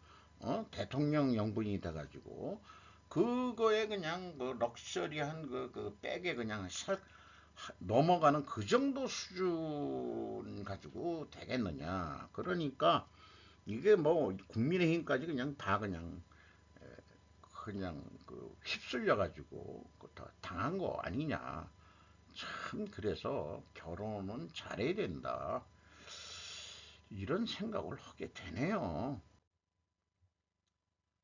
대통령 영분이 돼가지고 그거에 그냥 그 럭셔리한 그 백에 그냥 넘어가는 그 정도 수준 가지고 되겠느냐. 그러니까 이게 뭐 국민의힘까지 그냥 다 그냥 그 휩쓸려 가지고 다 당한 거 아니냐. 참 그래서 결혼은 잘해야 된다. 이런 생각을 하게 되네요.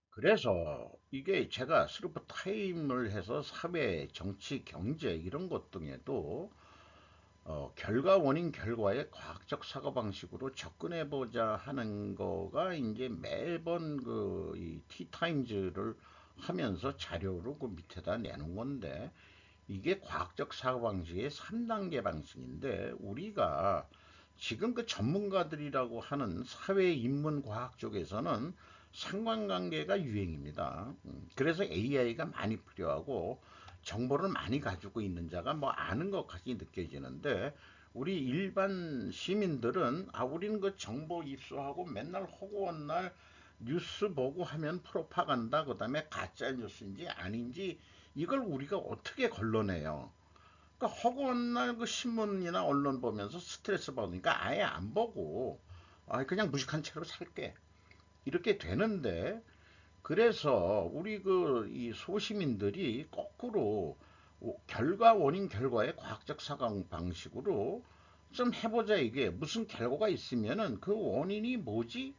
그래서 이게 제가 스루프 타임을 해서 사회, 정치, 경제 이런 것 등에도 결과 원인 결과의 과학적 사고방식으로 접근해 보자 하는 거가 이제 매번 그이 티타임즈를 하면서 자료로 그 밑에다 내놓은 건데 이게 과학적 사고방식의 3단계 방식인데 우리가 지금 그 전문가들이라고 하는 사회인문과학 쪽에서는 상관관계가 유행입니다. 그래서 AI가 많이 필요하고 정보를 많이 가지고 있는 자가 뭐 아는 것까지 느껴지는데 우리 일반 시민들은 우리는 그 정보 입수하고 맨날 허구한 날 뉴스 보고 하면 프로파간다 그다음에 가짜 뉴스인지 아닌지 이걸 우리가 어떻게 걸러내요? 그러니까 허구한 날 그 신문이나 언론 보면서 스트레스 받으니까 아예 안 보고 그냥 무식한 채로 살게 이렇게 되는데 그래서 우리 그 이 소시민들이 거꾸로 결과 원인 결과의 과학적 사고 방식으로 좀 해보자 이게 무슨 결과가 있으면은 그 원인이 뭐지?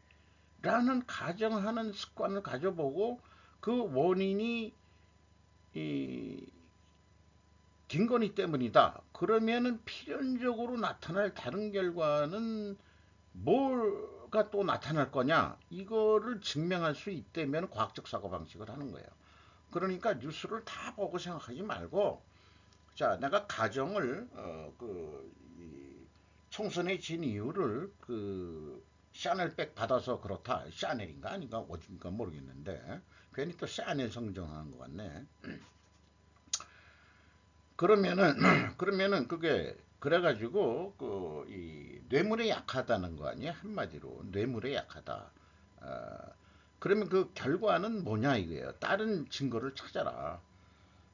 라는 가정하는 습관을 가져보고 그 원인이 이 김건희 때문이다. 그러면은 필연적으로 나타날 다른 결과는 뭐가 또 나타날 거냐? 이거를 증명할 수 있다면 과학적 사고방식을 하는 거예요. 그러니까 뉴스를 다 보고 생각하지 말고, 자, 내가 가정을, 총선에 진 이유를 샤넬백 받아서 그렇다. 샤넬인가 아닌가 어딘가 모르겠는데, 괜히 또 샤넬 성정한 것 같네. 그러면은 그러면은 그게 그래가지고 이 뇌물에 약하다는 거 아니야 한마디로 뇌물에 약하다. 아, 그러면 그 결과는 뭐냐 이거예요. 다른 증거를 찾아라.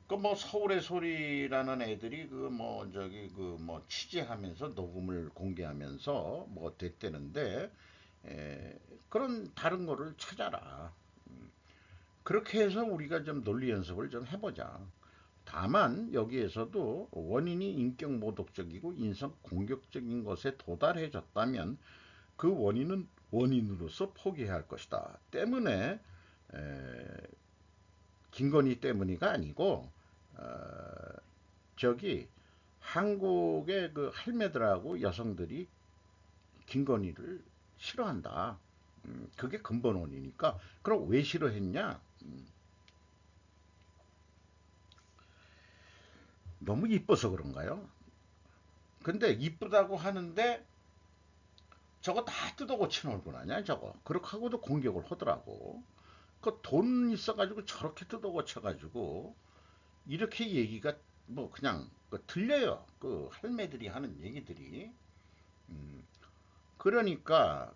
그 뭐 서울의 소리라는 애들이 그 뭐 저기 그 뭐 취재하면서 녹음을 공개하면서 뭐 됐대는데 그런 다른 거를 찾아라. 그렇게 해서 우리가 좀 논리 연습을 좀 해보자. 다만 여기에서도 원인이 인격 모독적이고 인성 공격적인 것에 도달해졌다면 그 원인은 원인으로서 포기해야 할 것이다. 때문에 에, 김건희 때문이가 아니고 저기 한국의 그 할매들하고 여성들이 김건희를 싫어한다. 그게 근본 원이니까 그럼 왜 싫어했냐? 너무 이뻐서 그런가요? 근데 이쁘다고 하는데 저거 다 뜯어 고친 얼굴 아니야 저거 그렇게 하고도 공격을 하더라고 그 돈 있어가지고 저렇게 뜯어 고쳐가지고 이렇게 얘기가 뭐 그냥 들려요 그 할매들이 하는 얘기들이 그러니까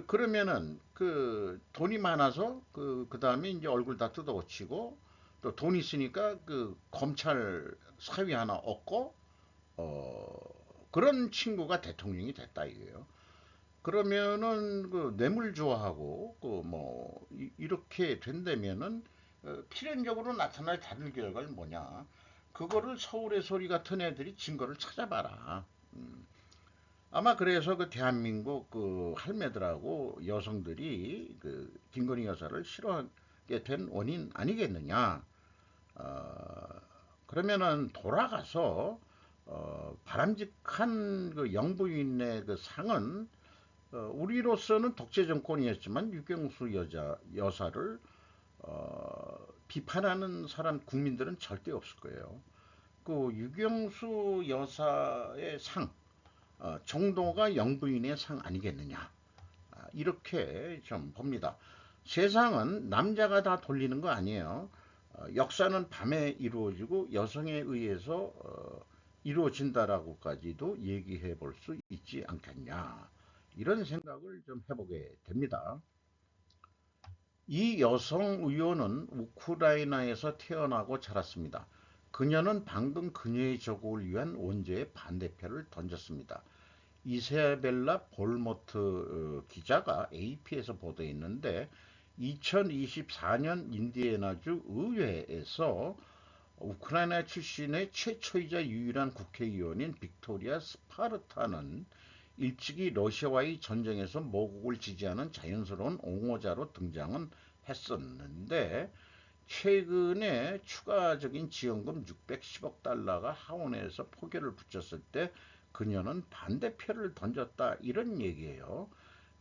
그러면은 그 돈이 많아서 그 다음에 이제 얼굴 다 뜯어 고치고 또 돈 있으니까 그 검찰 사위 하나 얻고 그런 친구가 대통령이 됐다 이거예요. 그러면은 그 뇌물 좋아하고 그 뭐 이렇게 된다면은 필연적으로 나타날 다른 결과는 뭐냐? 그거를 서울의 소리 같은 애들이 증거를 찾아봐라. 아마 그래서 그 대한민국 그 할매들하고 여성들이 그 김건희 여사를 싫어하게 된 원인 아니겠느냐? 어, 그러면은 돌아가서 바람직한 그 영부인의 그 상은 우리로서는 독재 정권이었지만 유경수 여사를 비판하는 사람 국민들은 절대 없을 거예요. 그 유경수 여사의 상 정도가 영부인의 상 아니겠느냐 이렇게 좀 봅니다. 세상은 남자가 다 돌리는 거 아니에요. 역사는 밤에 이루어지고 여성에 의해서 이루어진다라고까지도 얘기해 볼 수 있지 않겠냐. 이런 생각을 좀 해보게 됩니다. 이 여성 의원은 우크라이나에서 태어나고 자랐습니다. 그녀는 방금 그녀의 조국을 위한 원조의 반대표를 던졌습니다. 이세벨라 볼모트 기자가 AP에서 보도했는데 2024년 인디애나주 의회에서 우크라이나 출신의 최초이자 유일한 국회의원인 빅토리아 스파르타는 일찍이 러시아와의 전쟁에서 모국을 지지하는 자연스러운 옹호자로 등장은 했었는데 최근에 추가적인 지원금 610억 달러가 하원에서 포결을 붙였을 때 그녀는 반대표를 던졌다 이런 얘기예요.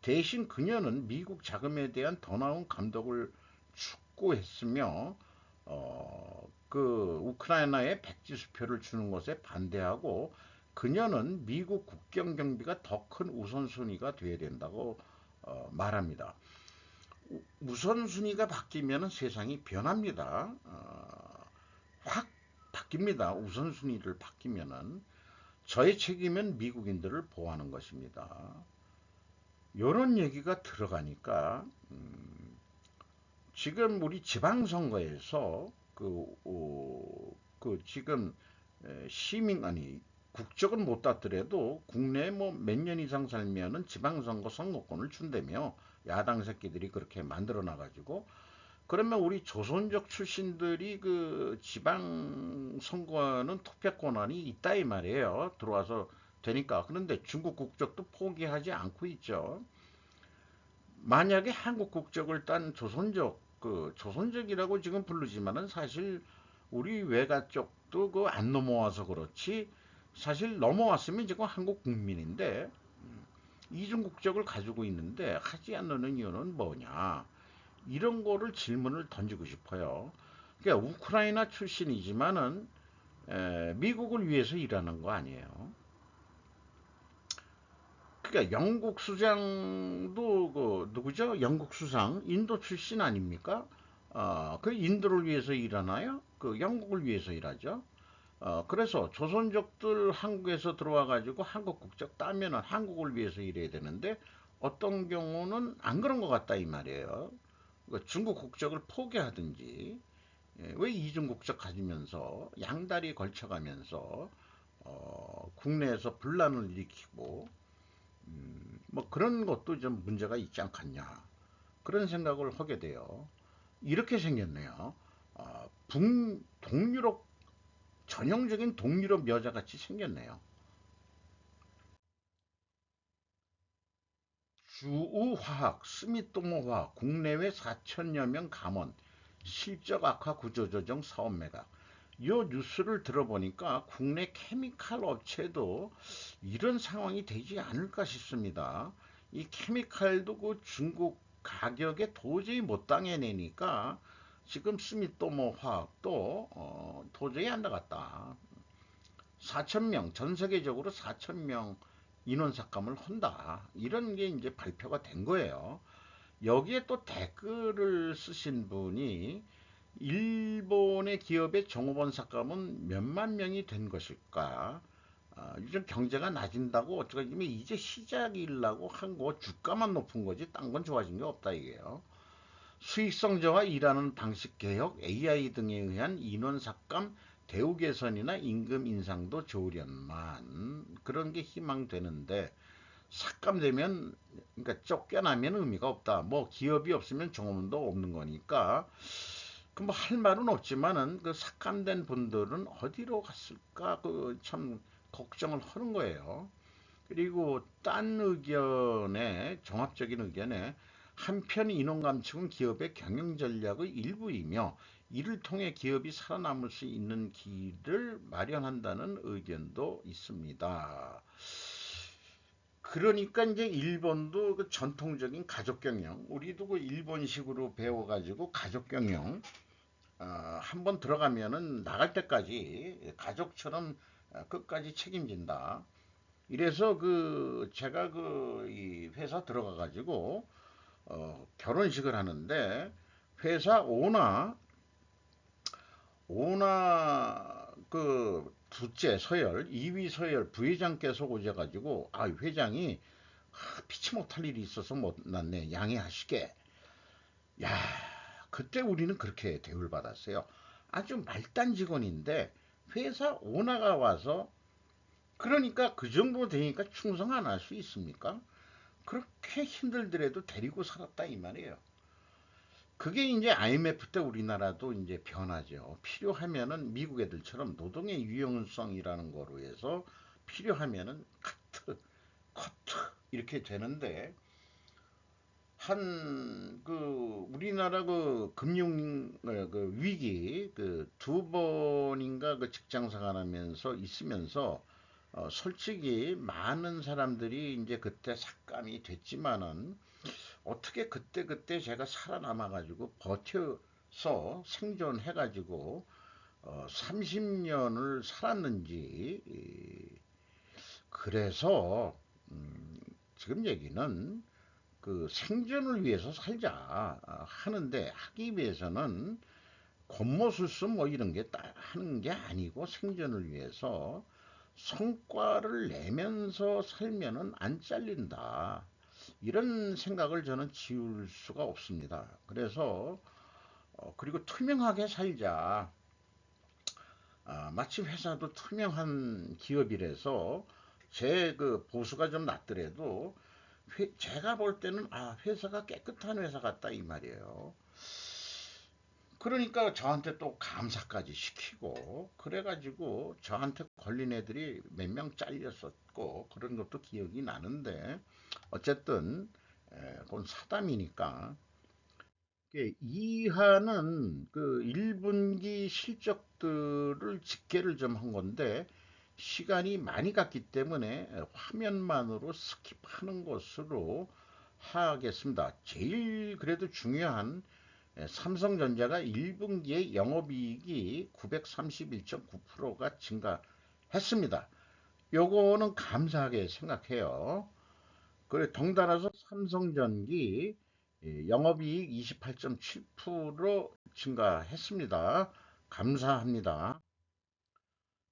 대신 그녀는 미국 자금에 대한 더 나은 감독을 촉구했으며 그 우크라이나에 백지 수표를 주는 것에 반대하고 그녀는 미국 국경 경비가 더 큰 우선순위가 돼야 된다고 말합니다. 우선순위가 바뀌면 세상이 변합니다. 확 바뀝니다. 우선순위를 바뀌면은 저의 책임은 미국인들을 보호하는 것입니다. 이런 얘기가 들어가니까 지금 우리 지방선거에서 그 지금 시민 아니 국적은 못 땄더라도 국내에 뭐 몇 년 이상 살면은 지방선거 선거권을 준다며 야당 새끼들이 그렇게 만들어 놔가지고 그러면 우리 조선족 출신들이 그 지방선거는 투표 권한이 있다 이 말이에요. 들어와서 되니까. 그런데 중국 국적도 포기하지 않고 있죠. 만약에 한국 국적을 딴 조선족, 그 조선족이라고 지금 부르지만은 사실 우리 외가 쪽도 그 안 넘어와서 그렇지 사실 넘어왔으면 지금 한국 국민인데 이중 국적을 가지고 있는데 하지 않는 이유는 뭐냐? 이런 거를 질문을 던지고 싶어요. 그러니까 우크라이나 출신이지만은 미국을 위해서 일하는 거 아니에요. 그러니까 영국 수장도 그 누구죠? 영국 수상 인도 출신 아닙니까? 그 인도를 위해서 일하나요? 그 영국을 위해서 일하죠. 그래서 조선족들 한국에서 들어와 가지고 한국 국적 따면은 한국을 위해서 일해야 되는데 어떤 경우는 안 그런 것 같다 이 말이에요. 그러니까 중국 국적을 포기하든지 왜 이중 국적 가지면서 양다리 걸쳐가면서 국내에서 분란을 일으키고 뭐 그런 것도 좀 문제가 있지 않겠냐 그런 생각을 하게 돼요. 이렇게 생겼네요. 동유럽 전형적인 동유럽 여자같이 생겼네요. 주우화학, 스미토모화학, 국내외 4천여 명 감원, 실적 악화 구조조정 사업 매각. 이 뉴스를 들어보니까 국내 케미칼 업체도 이런 상황이 되지 않을까 싶습니다. 이 케미칼도 그 중국 가격에 도저히 못 당해내니까 지금 스미토모 화학도 도저히 안 나갔다. 4천 명, 전 세계적으로 4천 명 인원 삭감을 한다. 이런 게 이제 발표가 된 거예요. 여기에 또 댓글을 쓰신 분이 일본의 기업의 종업원 삭감은 몇만 명이 된 것일까? 요즘 경제가 나진다고 어쩌고 이제 시작이라고 한 거 주가만 높은 거지 딴 건 좋아진 게 없다 이게요. 수익성 저하 일하는 방식 개혁, AI 등에 의한 인원 삭감, 대우 개선이나 임금 인상도 좋으련만 그런 게 희망되는데 삭감되면 그러니까 쫓겨나면 의미가 없다. 뭐 기업이 없으면 종업원도 없는 거니까 그 뭐 할 말은 없지만은 그 삭감된 분들은 어디로 갔을까 그 참 걱정을 하는 거예요. 그리고 딴 의견에 종합적인 의견에 한편 인원 감축은 기업의 경영 전략의 일부이며 이를 통해 기업이 살아남을 수 있는 길을 마련한다는 의견도 있습니다. 그러니까 이제 일본도 그 전통적인 가족 경영, 우리도 그 일본식으로 배워가지고 가족 경영 한번 들어가면은 나갈 때까지 가족처럼 끝까지 책임진다. 이래서 그 제가 그 이 회사 들어가 가지고 결혼식을 하는데 회사 오나 그 둘째 서열, 2위 서열 부회장께서 오셔가지고 아 회장이 피치 못할 일이 있어서 못 났네 양해하시게. 야 그때 우리는 그렇게 대우를 받았어요. 아주 말단 직원인데 회사 오너가 와서 그러니까 그 정도 되니까 충성 안 할 수 있습니까? 그렇게 힘들더라도 데리고 살았다 이 말이에요. 그게 이제 IMF 때 우리나라도 이제 변하죠. 필요하면은 미국 애들처럼 노동의 유연성이라는 거로 해서 필요하면은 카트, 커트 이렇게 되는데 한 그 우리나라 그 금융 그 위기 그 두 번인가 그 직장 생활하면서 있으면서 솔직히 많은 사람들이 이제 그때 삭감이 됐지만은 어떻게 그때 제가 살아남아 가지고 버텨서 생존해 가지고 30년을 살았는지 그래서 음, 지금 얘기는 그 생존을 위해서 살자 하는데 하기 위해서는 겉모술수 뭐 이런 게 하는 게 아니고 생존을 위해서 성과를 내면서 살면은 안 잘린다. 이런 생각을 저는 지울 수가 없습니다. 그래서 그리고 투명하게 살자. 마치 회사도 투명한 기업이라서 제 그 보수가 좀 낮더라도 제가 볼 때는 회사가 깨끗한 회사 같다 이 말이에요. 그러니까 저한테 또 감사까지 시키고 그래가지고 저한테 걸린 애들이 몇 명 잘렸었고 그런 것도 기억이 나는데 어쨌든 그건 사담이니까 이하는 그 1분기 실적들을 집계를 좀 한 건데 시간이 많이 갔기 때문에 화면만으로 스킵하는 것으로 하겠습니다. 제일 그래도 중요한 삼성전자가 1분기에 영업이익이 931.9%가 증가했습니다. 요거는 감사하게 생각해요. 그래 덩달아서 삼성전기 영업이익 28.7% 증가했습니다. 감사합니다.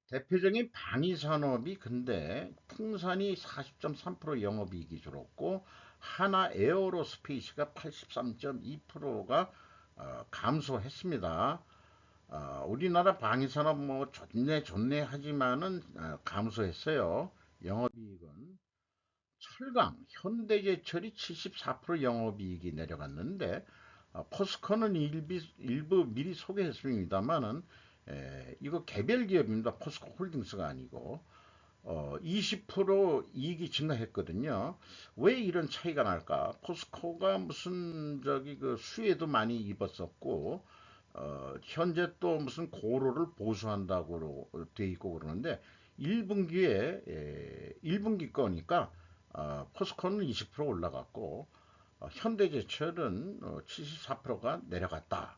대표적인 방위산업이 근데 풍산이 40.3% 영업이익이 줄었고 하나 에어로스페이스가 83.2%가 감소했습니다. 우리나라 방위산업 뭐 좋네 하지만은 감소했어요. 영업이익은 철강, 현대제철이 74% 영업이익이 내려갔는데 포스코는 일부 미리 소개했습니다만은 이거 개별 기업입니다. 포스코 홀딩스가 아니고 20% 이익이 증가했거든요. 왜 이런 차이가 날까? 포스코가 무슨 저기 그 수혜도 많이 입었었고 현재 또 무슨 고로를 보수한다고 돼 있고 그러는데 1분기 거니까 포스코는 20% 올라갔고 현대제철은 74%가 내려갔다.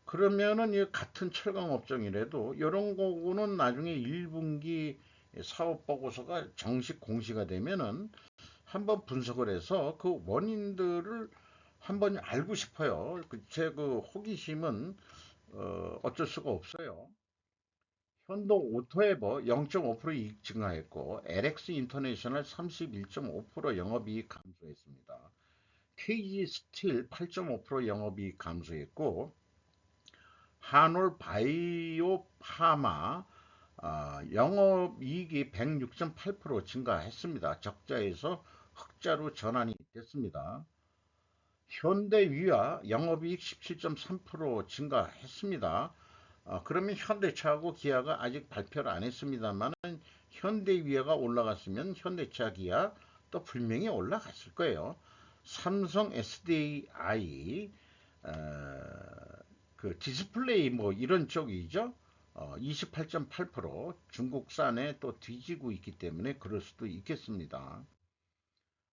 그러면은 이 같은 철강 업종이라도 이런 거는 나중에 1분기 사업 보고서가 정식 공시가 되면은 한번 분석을 해서 그 원인들을 한번 알고 싶어요. 제 그 호기심은 어쩔 수가 없어요. 현도 오토에버 0.5% 이익 증가했고 LX 인터내셔널 31.5% 영업이익 감소했습니다. KG 스틸 8.5% 영업이익 감소했고 한올 바이오 파마 영업이익이 106.8% 증가했습니다. 적자에서 흑자로 전환이 됐습니다. 현대위아 영업이익 17.3% 증가했습니다. 그러면 현대차하고 기아가 아직 발표를 안 했습니다만 현대위아가 올라갔으면 현대차 기아 또 분명히 올라갔을 거예요. 삼성 SDI 그 디스플레이 뭐 이런 쪽이죠. 28.8% 중국산에 또 뒤지고 있기 때문에 그럴 수도 있겠습니다.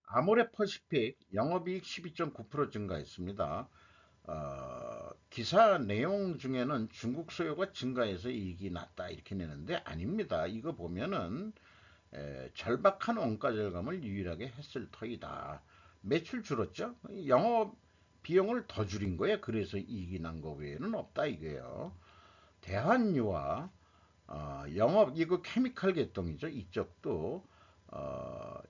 아모레 퍼시픽 영업이익 12.9% 증가했습니다. 기사 내용 중에는 중국 수요가 증가해서 이익이 났다 이렇게 내는데 아닙니다. 이거 보면은 절박한 원가 절감을 유일하게 했을 터이다. 매출 줄었죠. 영업 비용을 더 줄인 거예요. 그래서 이익이 난 거 외에는 없다 이거예요. 대한유와 영업 이거 케미칼 계통이죠. 이쪽도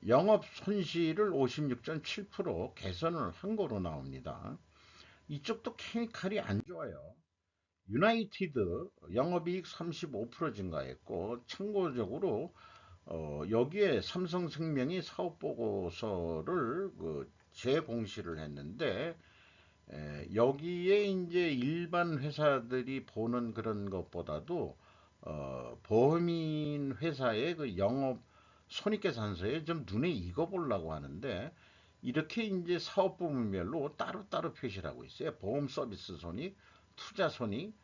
영업 손실을 56.7% 개선을 한 거로 나옵니다. 이쪽도 케미칼이 안 좋아요. 유나이티드 영업이익 35% 증가했고 참고적으로 여기에 삼성생명이 사업보고서를 재공시를 했는데 여기에 이제 일반 회사들이 보는 그런 것보다도 보험인 회사의 그 영업 손익계산서에 좀 눈에 익어보려고 하는데 이렇게 이제 사업 부문별로 따로따로 표시를 하고 있어요. 보험 서비스 손익, 투자 손익,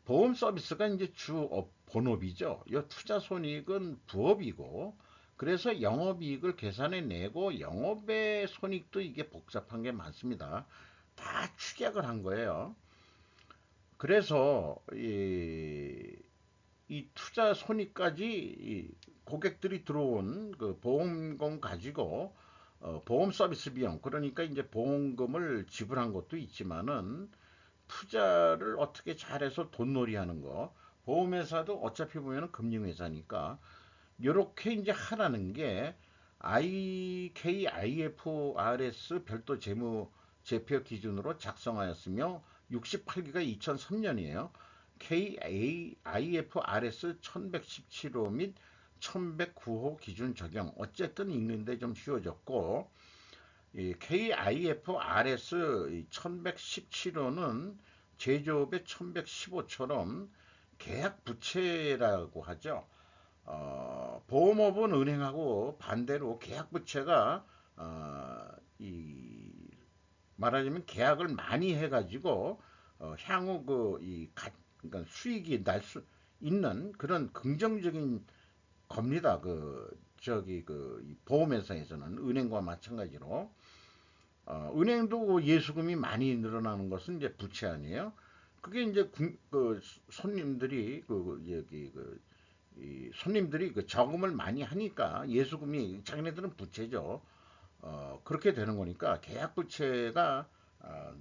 보험 서비스가 이제 본업이죠. 이 투자 손익은 부업이고, 그래서 영업이익을 계산해 내고 영업의 손익도 이게 복잡한 게 많습니다. 다 축약을 한 거예요. 그래서 이 투자 손익까지 고객들이 들어온 그 보험금 가지고 보험 서비스 비용, 그러니까 이제 보험금을 지불한 것도 있지만은 투자를 어떻게 잘해서 돈놀이 하는 거. 보험회사도 어차피 보면 금융회사니까 이렇게 이제 하라는 게 KIFRS 별도 재무 제표 기준으로 작성하였으며 68기가 2003년이에요. KIFRS 1117호 및 1109호 기준 적용. 어쨌든 읽는데 좀 쉬워졌고 KIFRS 1117호는 제조업의 1115처럼 계약 부채라고 하죠. 보험업은 은행하고 반대로 계약 부채가 이 말하자면 계약을 많이 해가지고 향후 그러니까 수익이 날 수 있는 그런 긍정적인 겁니다. 보험회사에서는 은행과 마찬가지로 은행도 예수금이 많이 늘어나는 것은 이제 부채 아니에요. 그게 이제 손님들이 이 손님들이 그 저금을 많이 하니까 예수금이 자기네들은 부채죠. 그렇게 되는 거니까 계약 부채가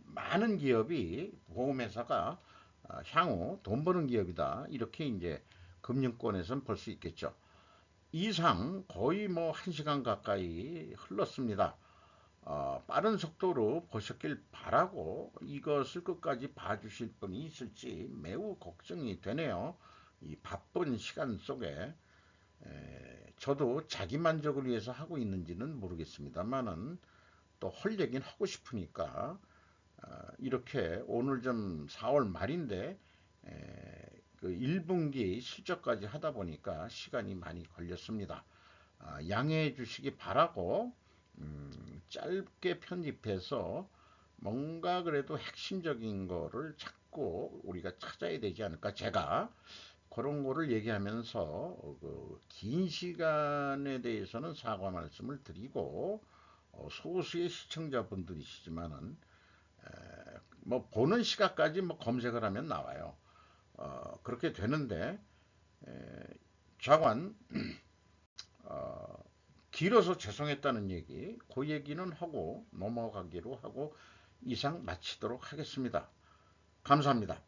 많은 기업이 보험회사가 향후 돈 버는 기업이다. 이렇게 이제 금융권에서는 볼 수 있겠죠. 이상 거의 뭐 1시간 가까이 흘렀습니다. 빠른 속도로 보셨길 바라고 이것을 끝까지 봐주실 분이 있을지 매우 걱정이 되네요. 이 바쁜 시간 속에 저도 자기 만족을 위해서 하고 있는지는 모르겠습니다만은 또 헐 얘기는 하고 싶으니까 이렇게 오늘 좀 4월 말인데 그 1분기 실적까지 하다 보니까 시간이 많이 걸렸습니다. 양해해 주시기 바라고 짧게 편집해서 뭔가 그래도 핵심적인 거를 자꾸 우리가 찾아야 되지 않을까. 제가 그런 거를 얘기하면서 긴 시간에 대해서는 사과 말씀을 드리고 소수의 시청자분들이시지만은 뭐 보는 시각까지 뭐 검색을 하면 나와요. 그렇게 되는데 자관 길어서 죄송했다는 얘기, 그 얘기는 하고 넘어가기로 하고 이상 마치도록 하겠습니다. 감사합니다.